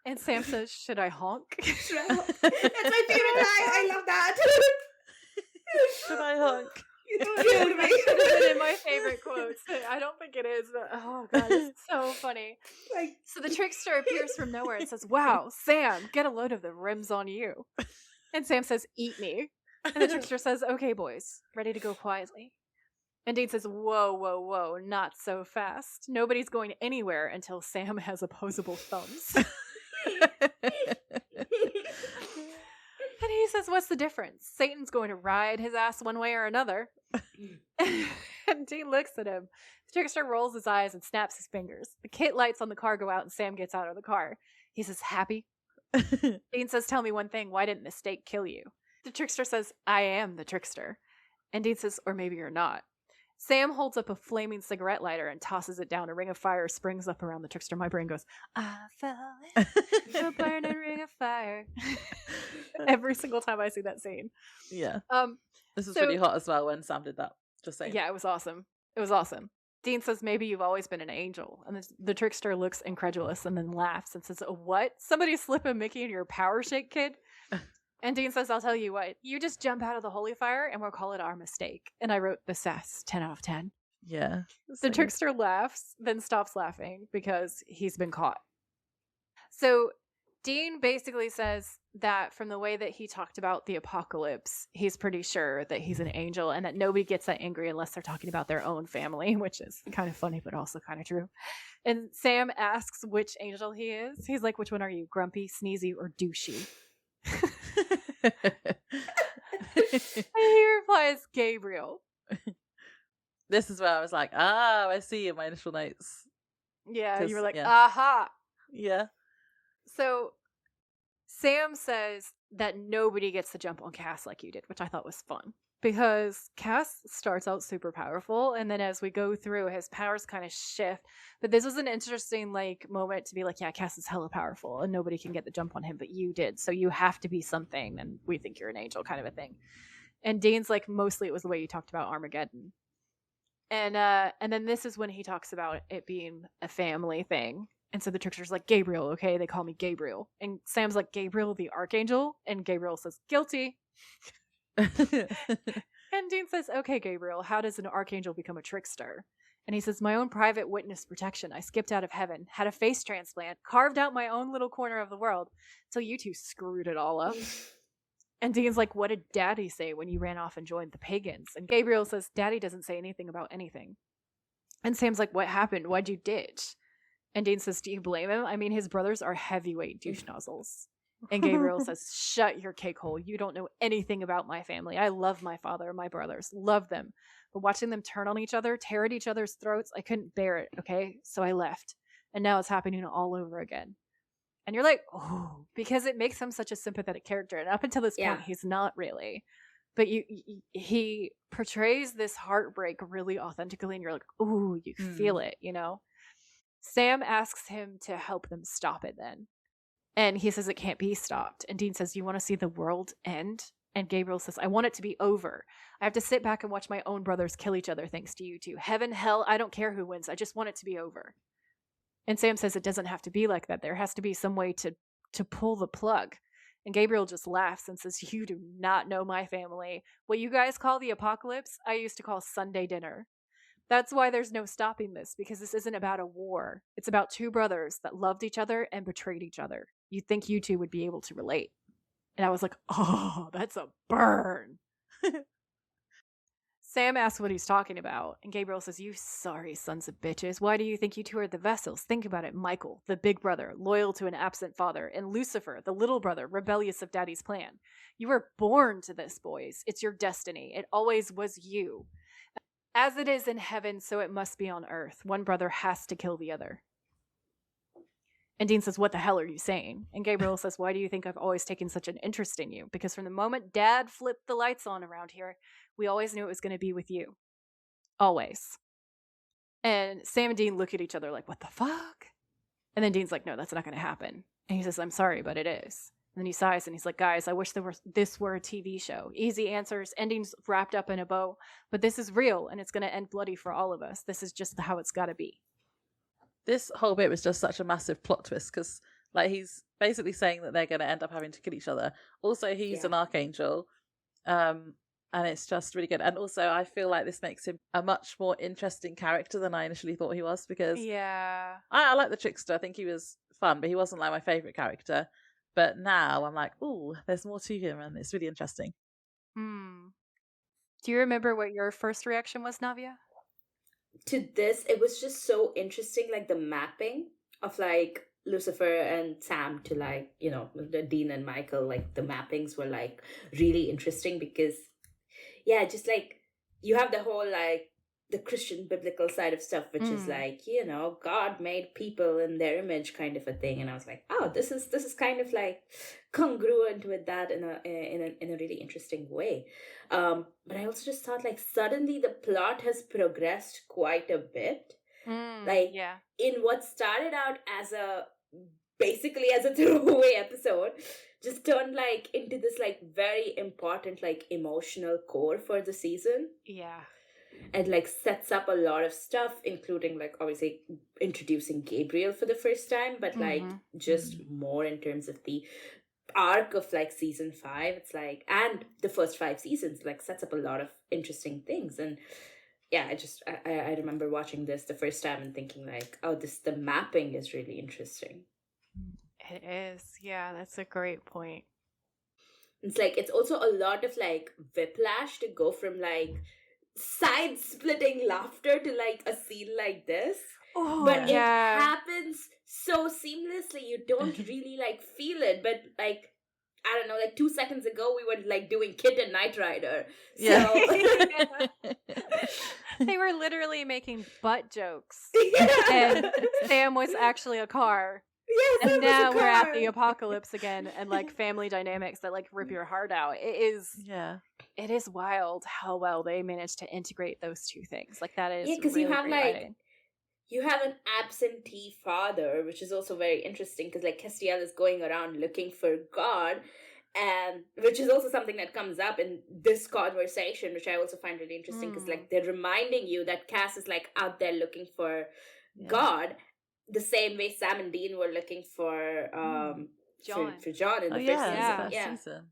And Sam says, should I honk? That's my favorite line. I love that. Should I honk? You killed me. Should have been in my favorite quotes. I don't think it is, but oh god, it's so funny. So the trickster appears from nowhere and says, wow, Sam, get a load of the rims on you. And Sam says, eat me. And the trickster says, okay, boys, ready to go quietly. And Dean says, whoa, whoa, whoa, not so fast. Nobody's going anywhere until Sam has opposable thumbs. And he says, what's the difference? Satan's going to ride his ass one way or another. And Dean looks at him. The trickster rolls his eyes and snaps his fingers. The kit lights on the car go out and Sam gets out of the car. He says, happy? Dean says, tell me one thing. Why didn't the stake kill you? The trickster says, I am the trickster. And Dean says, or maybe you're not. Sam holds up a flaming cigarette lighter and tosses it down. A ring of fire springs up around the trickster. My brain goes, I fell in a burning ring of fire. Every single time I see that scene. Yeah. This was really hot as well when Sam did that. Just saying. Yeah, it was awesome. It was awesome. Dean says, maybe you've always been an angel. And the trickster looks incredulous and then laughs and says, what? Somebody slip a Mickey in your power shake, kid? And Dean says, I'll tell you what, you just jump out of the holy fire and we'll call it our mistake. And I wrote the sass, 10 out of 10. Yeah. The trickster laughs, then stops laughing because he's been caught. So Dean basically says that from the way that he talked about the apocalypse, he's pretty sure that he's an angel and that nobody gets that angry unless they're talking about their own family, which is kind of funny, but also kind of true. And Sam asks which angel he is. He's like, which one are you, grumpy, sneezy, or douchey? And he replies, Gabriel. This is where I was like, I see in my initial notes. Yeah, you were like, aha. Yeah. So Sam says that nobody gets to jump on Cass like you did, which I thought was fun. Because Cass starts out super powerful, and then as we go through, his powers kind of shift. But this was an interesting moment to be like, yeah, Cass is hella powerful, and nobody can get the jump on him, but you did, so you have to be something, and we think you're an angel, kind of a thing. And Dean's like, mostly it was the way you talked about Armageddon. And then this is when he talks about it being a family thing. And so the trickster's like, Gabriel, okay, they call me Gabriel. And Sam's like, Gabriel the archangel? And Gabriel says, guilty. And Dean says, okay, Gabriel, how does an archangel become a trickster? And he says, my own private witness protection. I skipped out of heaven, had a face transplant, carved out my own little corner of the world, till you two screwed it all up. And Dean's like, what did Daddy say when you ran off and joined the pagans? And Gabriel says, Daddy doesn't say anything about anything. And Sam's like, what happened? Why'd you ditch? And Dean says, do you blame him? I mean, his brothers are heavyweight douche nozzles. And Gabriel says, shut your cake hole. You don't know anything about my family. I love my father and my brothers. Love them. But watching them turn on each other, tear at each other's throats, I couldn't bear it, okay? So I left. And now it's happening all over again. And you're like, oh, because it makes him such a sympathetic character. And up until this point, he's not really. But he portrays this heartbreak really authentically. And you're like, ooh, you feel it, you know? Sam asks him to help them stop it then. And he says it can't be stopped. And Dean says, you want to see the world end? And Gabriel says, I want it to be over. I have to sit back and watch my own brothers kill each other thanks to you two. Heaven, hell, I don't care who wins. I just want it to be over. And Sam says it doesn't have to be like that. There has to be some way to pull the plug. And Gabriel just laughs and says, you do not know my family. What you guys call the apocalypse, I used to call Sunday dinner. That's why there's no stopping this, because this isn't about a war. It's about two brothers that loved each other and betrayed each other. You'd think you two would be able to relate. And I was like, oh, that's a burn. Sam asks what he's talking about, and Gabriel says, you sorry sons of bitches. Why do you think you two are the vessels? Think about it. Michael, the big brother, loyal to an absent father, and Lucifer, the little brother, rebellious of daddy's plan. You were born to this, boys. It's your destiny. It always was you. As it is in heaven, so it must be on earth. One brother has to kill the other. And Dean says, what the hell are you saying? And Gabriel says, why do you think I've always taken such an interest in you? Because from the moment Dad flipped the lights on around here, we always knew it was going to be with you. Always. And Sam and Dean look at each other like, what the fuck? And then Dean's like, no, that's not going to happen. And he says, I'm sorry, but it is. And then he sighs and he's like, guys, I wish this were a TV show. Easy answers, endings wrapped up in a bow. But this is real, and it's going to end bloody for all of us. This is just how it's got to be. This whole bit was just such a massive plot twist, because he's basically saying that they're going to end up having to kill each other. Also, he's an archangel, and it's just really good. And also, I feel like this makes him a much more interesting character than I initially thought he was, because I like the trickster. I think he was fun, but he wasn't my favourite character. But now I'm like, ooh, there's more to him, and it's really interesting. Do you remember what your first reaction was, Navya? To this, it was just so interesting, like the mapping of like Lucifer and Sam to like, the Dean and Michael, like the mappings were like really interesting because yeah, just like you have the whole like the Christian biblical side of stuff, which is like, God made people in their image kind of a thing. And I was like, oh, this is kind of like congruent with that in a really interesting way. But I also just thought like suddenly the plot has progressed quite a bit. Like in what started out as basically as a throwaway episode, just turned like into this like very important like emotional core for the season. Yeah. And like sets up a lot of stuff, including like obviously introducing Gabriel for the first time, but like just more in terms of the arc of like season 5. It's like, and the first 5 seasons like sets up a lot of interesting things. And yeah, I remember watching this the first time and thinking like, oh, the mapping is really interesting. It is. Yeah, that's a great point. It's like, it's also a lot of like whiplash to go from like side-splitting laughter to like a scene like this. But it happens so seamlessly, you don't really like feel it. But like, I don't know, like 2 seconds ago we were like doing Kit and Knight Rider. So they were literally making butt jokes. And Sam was actually a car. Yes, and now we're at the apocalypse again, and like family dynamics that like rip your heart out. It is wild how well they managed to integrate those two things. Like that is because really you have great like writing. You have an absentee father, which is also very interesting because like Castiel is going around looking for God, and which is also something that comes up in this conversation, which I also find really interesting because like they're reminding you that Cass is like out there looking for God, the same way Sam and Dean were looking for John. for John in the first season.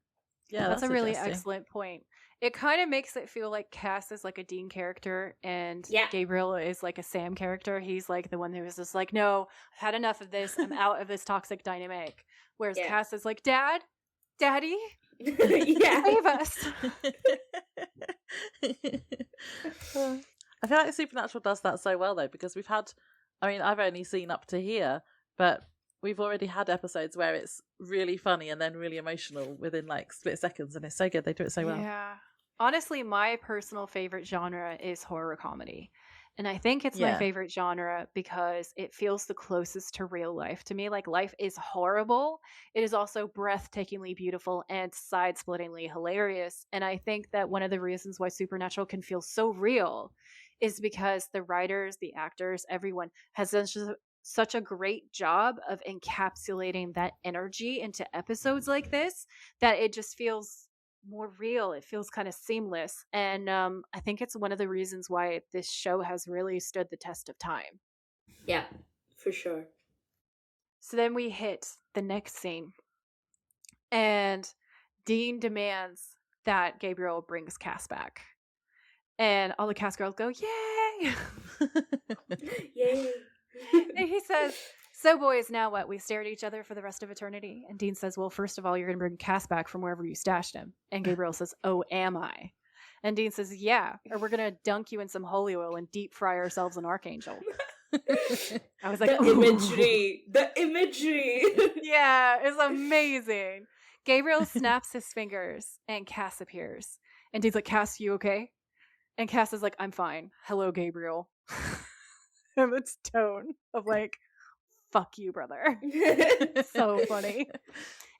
Yeah, that's a really excellent point. It kind of makes it feel like Cass is like a Dean character and Gabriel is like a Sam character. He's like the one who is just like, no, I've had enough of this. I'm out of this toxic dynamic. Whereas Cass is like, Daddy, save us. I feel like Supernatural does that so well though, because I've only seen up to here, but we've already had episodes where it's really funny and then really emotional within like split seconds, and it's so good. They do it so well. Yeah. Honestly, my personal favorite genre is horror comedy. And I think it's my favorite genre because it feels the closest to real life to me. Like, life is horrible. It is also breathtakingly beautiful and side-splittingly hilarious. And I think that one of the reasons why Supernatural can feel so real is because the writers, the actors, everyone has done such a great job of encapsulating that energy into episodes like this that it just feels more real. It feels kind of seamless. And I think it's one of the reasons why this show has really stood the test of time. Yeah, for sure. So then we hit the next scene. And Dean demands that Gabriel brings Cass back. And all the Cass girls go, yay! Yay! And he says, so boys, now what? We stare at each other for the rest of eternity? And Dean says, well, first of all, you're going to bring Cass back from wherever you stashed him. And Gabriel says, oh, am I? And Dean says, yeah, or we're going to dunk you in some holy oil and deep fry ourselves an archangel. I was like, the imagery. Yeah, it's amazing. Gabriel snaps his fingers and Cass appears. And Dean's like, Cass, you okay? And Cass is like, I'm fine. Hello, Gabriel. And its tone of like, fuck you, brother. So funny.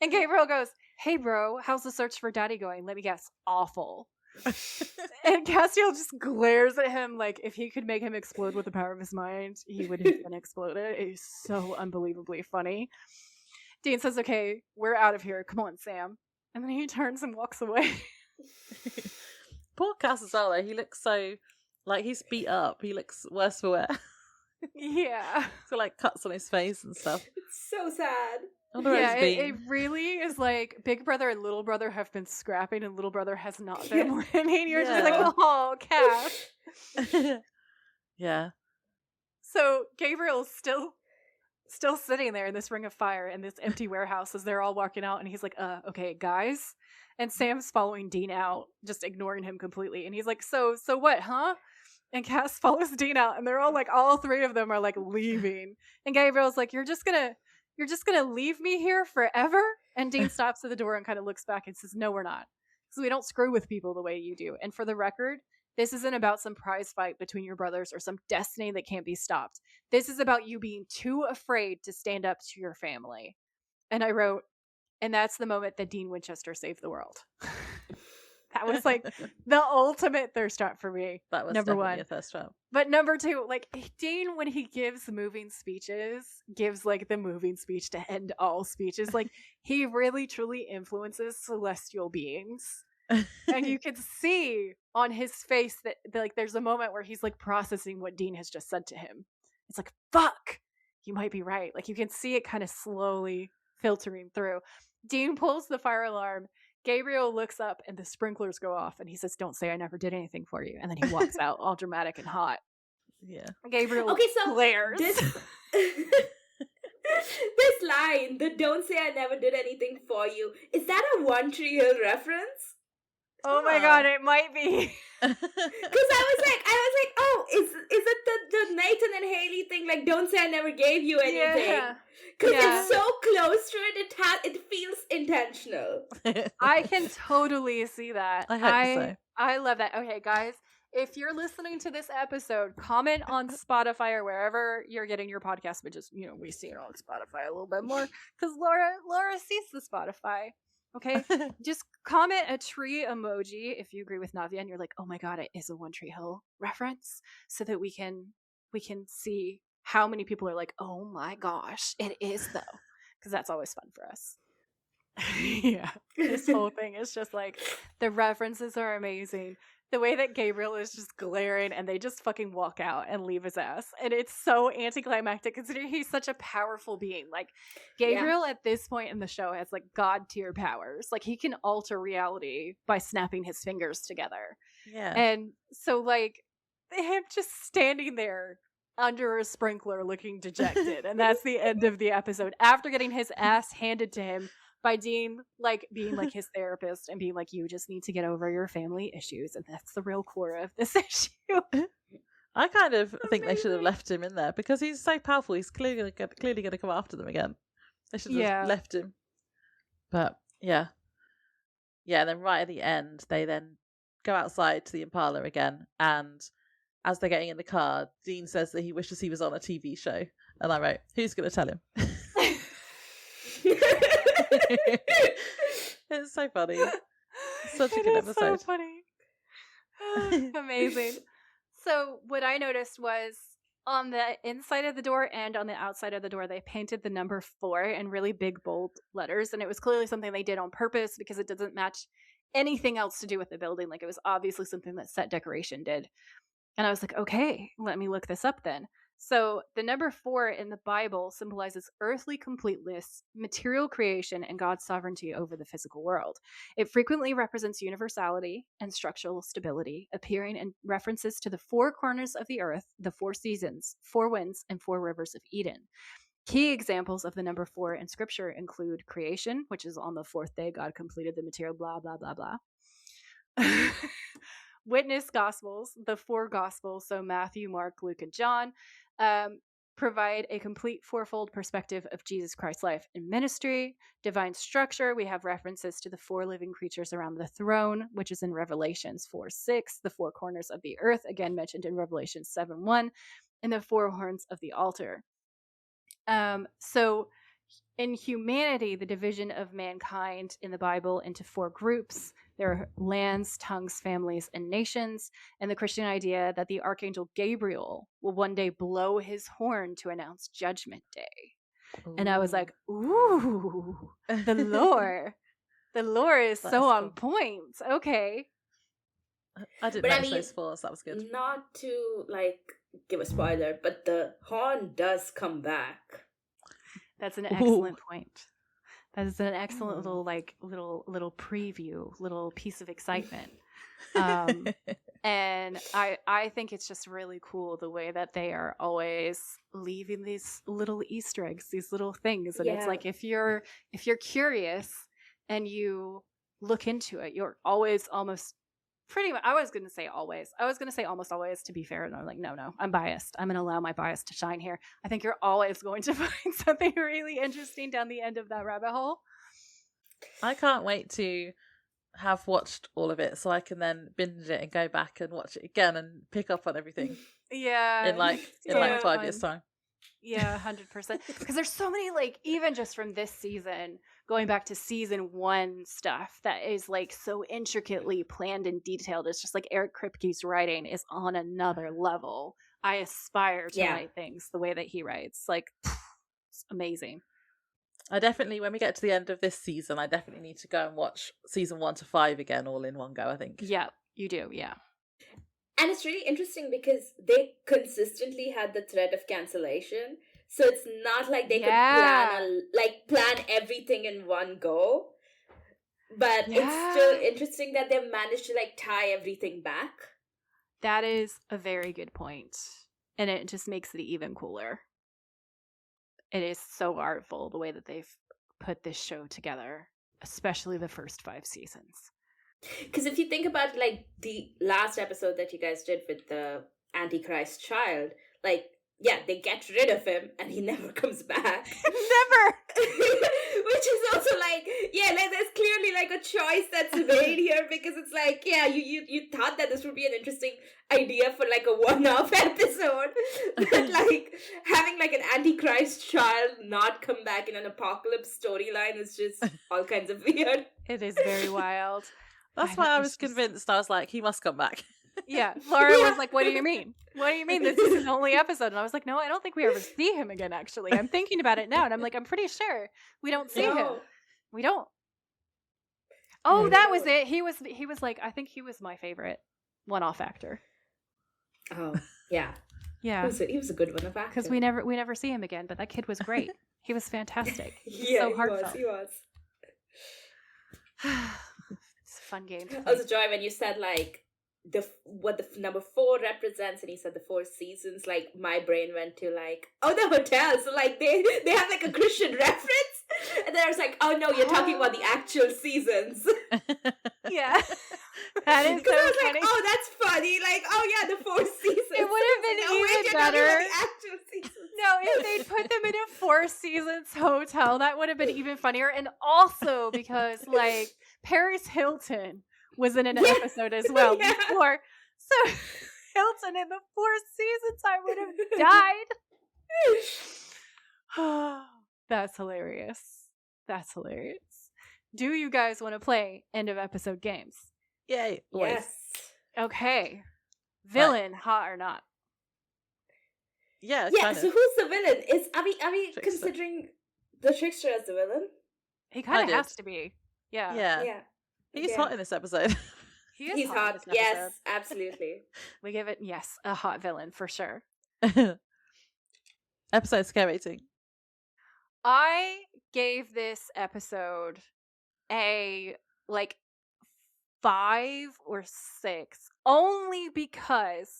And Gabriel goes, hey, bro, how's the search for Daddy going? Let me guess, awful. And Castiel just glares at him like if he could make him explode with the power of his mind, he would have been exploded. It is so unbelievably funny. Dean says, okay, we're out of here. Come on, Sam. And then he turns and walks away. Poor Cass as well, though. He looks so, like, he's beat up. He looks worse for wear. Yeah. So like cuts on his face and stuff. It's so sad. Yeah, it really is like Big Brother and Little Brother have been scrapping and Little Brother has not been winning. You're just like, oh, Cass. Yeah. So Gabriel's still still sitting there in this ring of fire in this empty warehouse as they're all walking out, and he's like, okay, guys. And Sam's following Dean out, just ignoring him completely. And he's like, so what, huh? And Cass follows Dean out, and they're all like, all three of them are like leaving. And Gabriel's like, you're just gonna leave me here forever? And Dean stops at the door and kind of looks back and says, no, we're not. Because we don't screw with people the way you do. And for the record, this isn't about some prize fight between your brothers or some destiny that can't be stopped. This is about you being too afraid to stand up to your family. And I wrote, and that's the moment that Dean Winchester saved the world. That was like the ultimate thirst trap for me. That was number definitely one. a thirst trap. But number two, like Dean, when he gives moving speeches, gives like the moving speech to end all speeches. Like he really truly influences celestial beings. And you can see on his face that like there's a moment where he's like processing what Dean has just said to him. It's like, fuck, you might be right. Like you can see it kind of slowly filtering through. Dean pulls the fire alarm. Gabriel looks up and the sprinklers go off and he says, don't say I never did anything for you. And then he walks out all dramatic and hot. Yeah. Gabriel so glares. This line, the don't say I never did anything for you, is that a One Tree Hill reference? Oh my god, it might be. Because I was like, oh, is it the Nathan and Haley thing? Like, don't say I never gave you anything. Because it's so close to it, it feels intentional. I can totally see that. I hope so. I love that. Okay, guys, if you're listening to this episode, comment on Spotify or wherever you're getting your podcast. But just, we see it on Spotify a little bit more because Laura sees the Spotify. Okay, just comment a tree emoji if you agree with Navya and you're like, oh my god, it is a One Tree Hill reference, so that we can see how many people are like, oh my gosh, it is though, because that's always fun for us. Yeah, this whole thing is just like the references are amazing. The way that Gabriel is just glaring and they just fucking walk out and leave his ass. And it's so anticlimactic considering he's such a powerful being. Like, Gabriel at this point in the show has like god tier powers. Like, he can alter reality by snapping his fingers together. Yeah. And so, like, him just standing there under a sprinkler looking dejected. And that's the end of the episode. After getting his ass handed to him by Dean, like, being like his therapist and being like, you just need to get over your family issues, and that's the real core of this issue. I kind of think they should have left him in there because he's so powerful. He's clearly going to come after them again. They should have left him. But yeah. And then right at the end, they then go outside to the Impala again, and as they're getting in the car, Dean says that he wishes he was on a TV show, and I wrote, who's going to tell him? It's so funny. Such a good episode. So funny. Amazing. So what I noticed was on the inside of the door and on the outside of the door, they painted the number 4 in really big, bold letters. And it was clearly something they did on purpose because it doesn't match anything else to do with the building. Like, it was obviously something that set decoration did. And I was like, okay, let me look this up then. So the number 4 in the Bible symbolizes earthly completeness, material creation, and God's sovereignty over the physical world. It frequently represents universality and structural stability, appearing in references to the 4 corners of the earth, the 4 seasons, 4 winds, and 4 rivers of Eden. Key examples of the number 4 in Scripture include creation, which is on the 4th day God completed the material, blah, blah, blah, blah. Witness Gospels, the 4 Gospels, so Matthew, Mark, Luke, and John, provide a complete 4-fold perspective of Jesus Christ's life and ministry. Divine structure, we have references to the 4 living creatures around the throne, which is in Revelations 4:6, the 4 corners of the earth, again mentioned in Revelation 7:1, and the 4 horns of the altar. So in humanity, the division of mankind in the Bible into 4 groups. There are lands, tongues, families, and nations, and the Christian idea that the archangel Gabriel will one day blow his horn to announce Judgment Day. Ooh. And I was like, ooh, the lore. The lore is so on point. Okay. I didn't notice those 4, so that was good. Not to, like, give a spoiler, but the horn does come back. That's an excellent point. That is an excellent little preview, little piece of excitement. And And I think it's just really cool the way that they are always leaving these little Easter eggs, these little things. And it's like if you're curious and you look into it, you're always almost pretty much, I was going to say almost always, to be fair. And I'm like, no, I'm biased. I'm going to allow my bias to shine here. I think you're always going to find something really interesting down the end of that rabbit hole. I can't wait to have watched all of it so I can then binge it and go back and watch it again and pick up on everything. Yeah. In like 5 years time. Yeah, 100%. Because there's so many, like, even just from this season, going back to season 1 stuff that is like so intricately planned and detailed. It's just like Eric Kripke's writing is on another level. I aspire to write things the way that he writes. Like, it's amazing. I definitely, when we get to the end of this season, I definitely need to go and watch season 1 to 5 again, all in one go, I think. Yeah, you do, yeah. And it's really interesting because they consistently had the threat of cancellation. So it's not like they could plan everything in one go. But it's still interesting that they've managed to like tie everything back. That is a very good point. And it just makes it even cooler. It is so artful the way that they've put this show together, especially the first 5 seasons. Because if you think about like the last episode that you guys did with the Antichrist child, like, yeah, they get rid of him and he never comes back. Never! Which is also like, yeah, like, there's clearly like a choice that's made here because it's like, yeah, you thought that this would be an interesting idea for like a one-off episode. But like having like an Antichrist child not come back in an apocalypse storyline is just all kinds of weird. It is very wild. That's why I was convinced. I was like, he must come back. Yeah, Laura was like, what do you mean? What do you mean this is his only episode? And I was like, no, I don't think we ever see him again, actually. I'm thinking about it now, and I'm like, I'm pretty sure we don't see him. We don't. Oh, that was it. He was like, I think he was my favorite one-off actor. Oh, yeah. Yeah. He was a good one-off actor. Because we never see him again, but that kid was great. He was fantastic. Yeah, so heartfelt. He was. It's a fun game. Also, Joy, when you said like what the number 4 represents, and he said the 4 seasons, like my brain went to like, oh, the hotel. So like they have like a Christian reference, and then I was like, oh no, you're talking about the actual seasons. Yeah, that is so I was funny. like, oh, that's funny. Like, oh yeah, the 4 seasons. It would have been even better. The actual seasons. No, if they'd put them in a 4 seasons hotel, that would have been even funnier. And also because like Paris Hilton was in an episode as well before. So Hilton in the 4 seasons, I would have died. That's hilarious. That's hilarious. Do you guys want to play end of episode games? Yay. Yes. Okay. Villain, hot or not? Yeah, yeah. kind So of. who's the villain? Are we Trickster. considering the trickster as the villain? He kind of has to be. Yeah. Yeah. He's hot in this episode. He's hot. in this Yes, episode. absolutely. We give it, a hot villain for sure. Episode scare rating. I gave this episode a 5 or 6, only because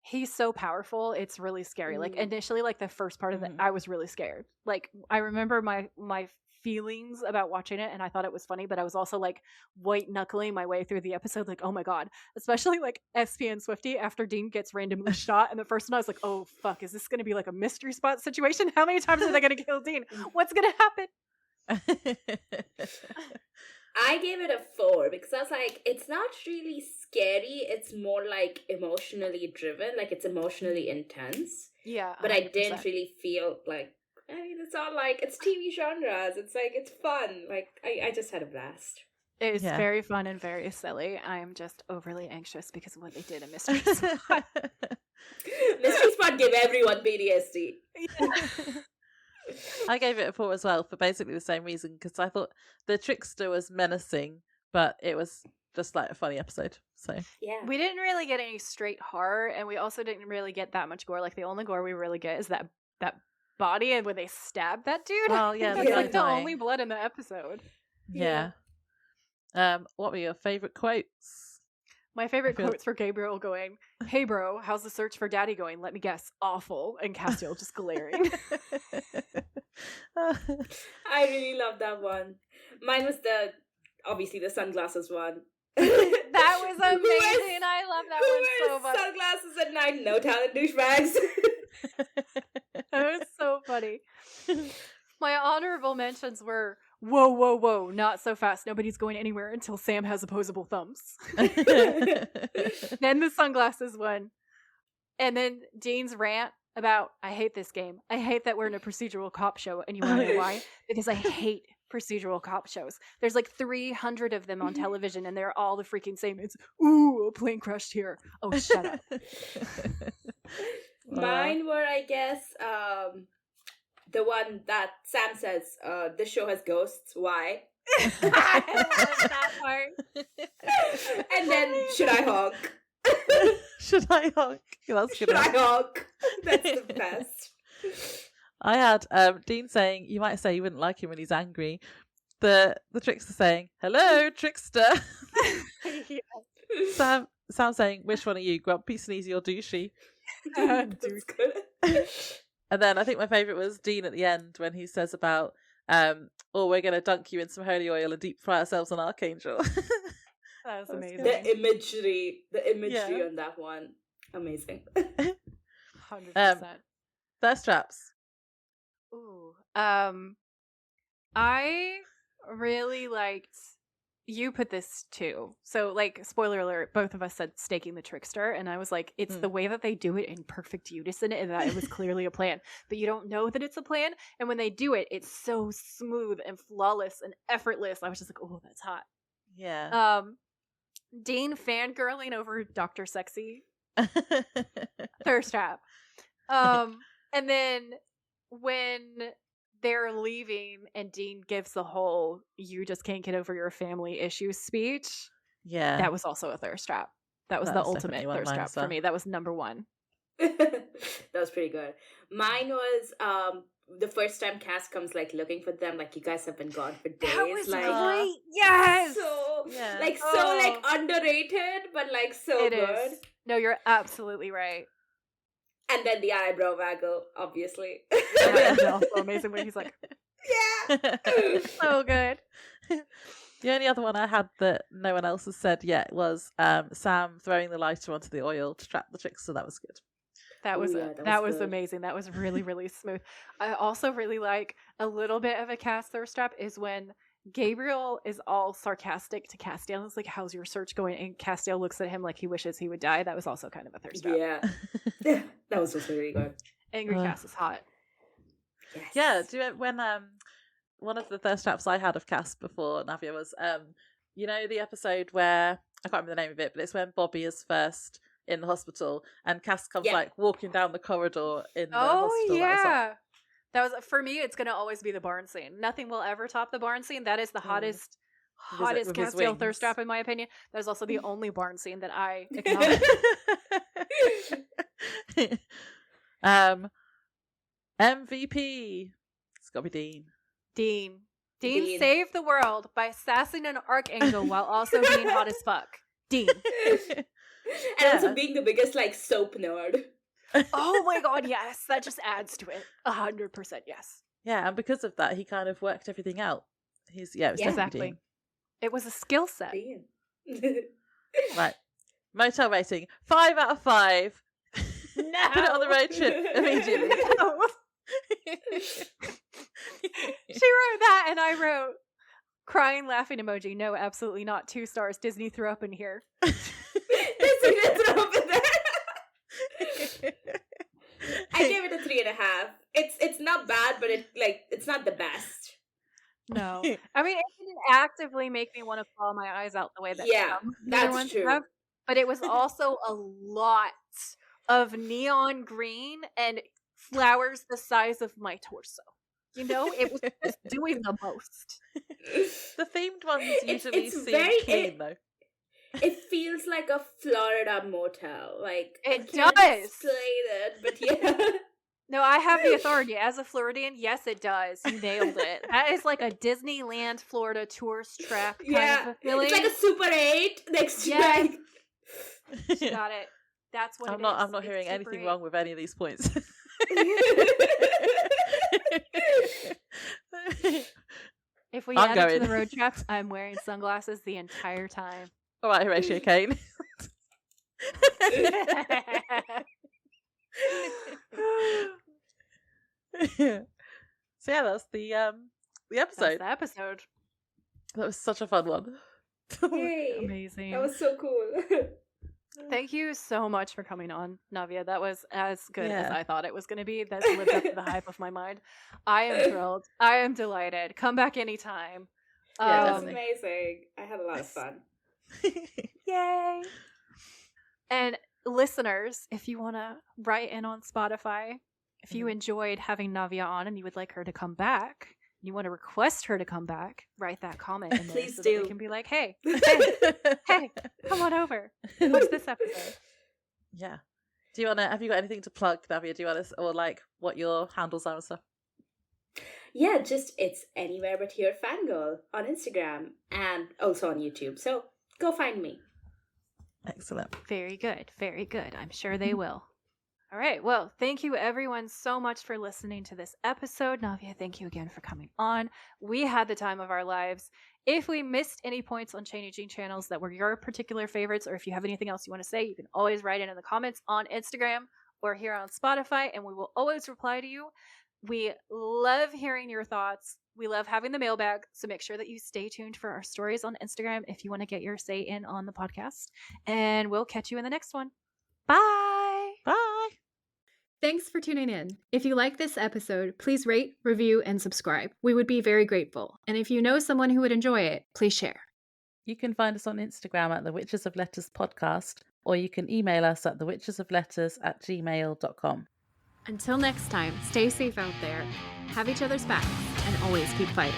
he's so powerful. It's really scary. Like initially, like the first part of it, I was really scared. Like I remember my feelings about watching it, and I thought it was funny, but I was also like white knuckling my way through the episode, like, oh my god. Especially like SP and Swifty after Dean gets randomly shot, and the first one I was like, oh fuck, is this gonna be like a mystery spot situation? How many times are they gonna kill Dean? What's gonna happen? I gave it a 4 because I was like, it's not really scary. It's more like emotionally driven, like it's emotionally intense. Yeah, but 100%. I didn't really feel like, I mean, it's all like, it's TV genres. It's like, it's fun. Like, I just had a blast. It's very fun and very silly. I am just overly anxious because of what they did in Mystery Spot. Mystery Spot gave everyone PTSD. Yeah. I gave it a 4 as well for basically the same reason, because I thought the trickster was menacing, but it was just like a funny episode. So yeah, we didn't really get any straight horror, and we also didn't really get that much gore. Like the only gore we really get is that body and when they stab that dude. Well, yeah, that's like the dying. only blood in the episode. Yeah. What were your favorite quotes? My favorite quotes for Gabriel going, "Hey bro, how's the search for daddy going? Let me guess, awful." And Castiel just glaring. I really love that one. Mine was obviously the sunglasses one. That was amazing. I love that one so much. Sunglasses at night, no talent douchebags. That was so funny. My honorable mentions were, whoa, whoa, whoa, not so fast. Nobody's going anywhere until Sam has opposable thumbs. Then the sunglasses one. And then Dean's rant about, I hate this game. I hate that we're in a procedural cop show. And you want to know why? Because I hate procedural cop shows. There's like 300 of them on television and they're all the freaking same. It's, ooh, a plane crashed here. Oh, shut up. Mine were, I guess, the one that Sam says, this show has ghosts. Why? I love that part. And then, should I honk? Should I honk? Yeah, that's good. Should I honk? That's the best. I had Dean saying, you might say you wouldn't like him when he's angry. The trickster saying, hello, trickster. Sam saying, which one are you, grumpy, sneezy, or douchey? That's good. And then I think my favourite was Dean at the end when he says about, oh, we're going to dunk you in some holy oil and deep fry ourselves on Archangel. That was amazing. The imagery on that one, amazing. 100%. Thirst traps. Ooh. I really liked. You put this too. So, like, spoiler alert, both of us said staking the trickster, and I was like, it's the way that they do it in perfect unison, and that it was clearly a plan. But you don't know that it's a plan, and when they do it, it's so smooth and flawless and effortless. I was just like, oh, that's hot. Yeah. Dean fangirling over Dr. Sexy. Thirst trap. And then when they're leaving and Dean gives the whole "you just can't get over your family issues" speech. Yeah. That was also a thirst trap. That was the ultimate thirst trap for me. That was number one. That was pretty good. Mine was the first time Cass comes like looking for them, like, you guys have been gone for days. That was like great. Yes. So yeah. like so like underrated, but like so good. Is. No, you're absolutely right. And then the eyebrow waggle, obviously. That was also amazing when he's like, yeah. so good. The only other one I had that no one else has said yet was Sam throwing the lighter onto the oil to trap the trickster. That was good. That was that was amazing. That was really, really smooth. I also really like a little bit of a Cass thirst trap is when Gabriel is all sarcastic to Castiel. It's like, how's your search going? And Castiel looks at him like he wishes he would die. That was also kind of a thirst trap. Yeah. That was also really good. Angry Cass is hot. Yes. Yeah, do you when one of the thirst traps I had of Cass before Navya was you know the episode where I can't remember the name of it, but it's when Bobby is first in the hospital and Cass comes like walking down the corridor in the hospital. Oh yeah. That was, for me, it's going to always be the barn scene. Nothing will ever top the barn scene. That is the hottest Castiel thirst trap, in my opinion. That is also the only barn scene that I acknowledge. MVP. It's got to be Dean. Dean saved the world by sassing an archangel while also being hot as fuck. Dean. And also being the biggest, like, soap nerd. Oh my god, yes. That just adds to it. 100% yes. Yeah, and because of that, he kind of worked everything out. Exactly. It was a skill set. Right. Motel rating 5 out of 5. No. Put it on the road trip immediately. No. She wrote that and I wrote crying laughing emoji. No, absolutely not. 2 stars. Disney threw up in here. Disney threw up in there. I gave it a 3.5. It's not bad, but it's not the best. No, I mean it didn't actively make me want to claw my eyes out the way that that's true. Have, but it was also a lot of neon green and flowers the size of my torso. You know, it was just doing the most. The themed ones usually seem clean though. It feels like a Florida motel. Like it I can't does. explain it, but yeah. No, I have the authority. As a Floridian, yes, it does. You nailed it. That is like a Disneyland, Florida tourist trap kind of a feeling. It's like a Super 8 next to like She got it. That's what I'm it not. is. I'm not It's hearing Super anything 8. wrong with any of these points. If we I'm add it to going. the road trip, I'm wearing sunglasses the entire time. All right, Horatio Kane. So yeah, that's the That's episode. the episode. That was such a fun one. Yay. Amazing. That was so cool. Thank you so much for coming on, Navya. That was as good as Yeah. I thought it was going to be. That lived up to the hype of my mind. I am thrilled. I am delighted. Come back anytime. Yeah, That was definitely. amazing. I had a lot of fun. Yay! And listeners, if you want to write in on Spotify, if you enjoyed having Navya on and you would like her to come back, you want to request her to come back, write that comment in there Please so that do. we can be like, hey, hey, come on over. Watch this episode. Yeah. Do you wanna? Have you got anything to plug, Navya? Do you want to, or like what your handles are and stuff? Yeah, just it's anywhere but here Fangirl on Instagram and also on YouTube. So go find me. Excellent. Very good. Very good. I'm sure they will. All right. Well, thank you everyone so much for listening to this episode. Navya, thank you again for coming on. We had the time of our lives. If we missed any points on changing channels that were your particular favorites, or if you have anything else you want to say, you can always write it in the comments on Instagram or here on Spotify, and we will always reply to you. We love hearing your thoughts. We love having the mailbag, so make sure that you stay tuned for our stories on Instagram if you want to get your say in on the podcast. And we'll catch you in the next one. Bye! Bye. Thanks for tuning in. If you like this episode, please rate, review, and subscribe. We would be very grateful. And if you know someone who would enjoy it, please share. You can find us on Instagram at the Witches of Letters podcast, or you can email us at thewitchesofletters@gmail.com. Until next time, stay safe out there, have each other's backs, and always keep fighting.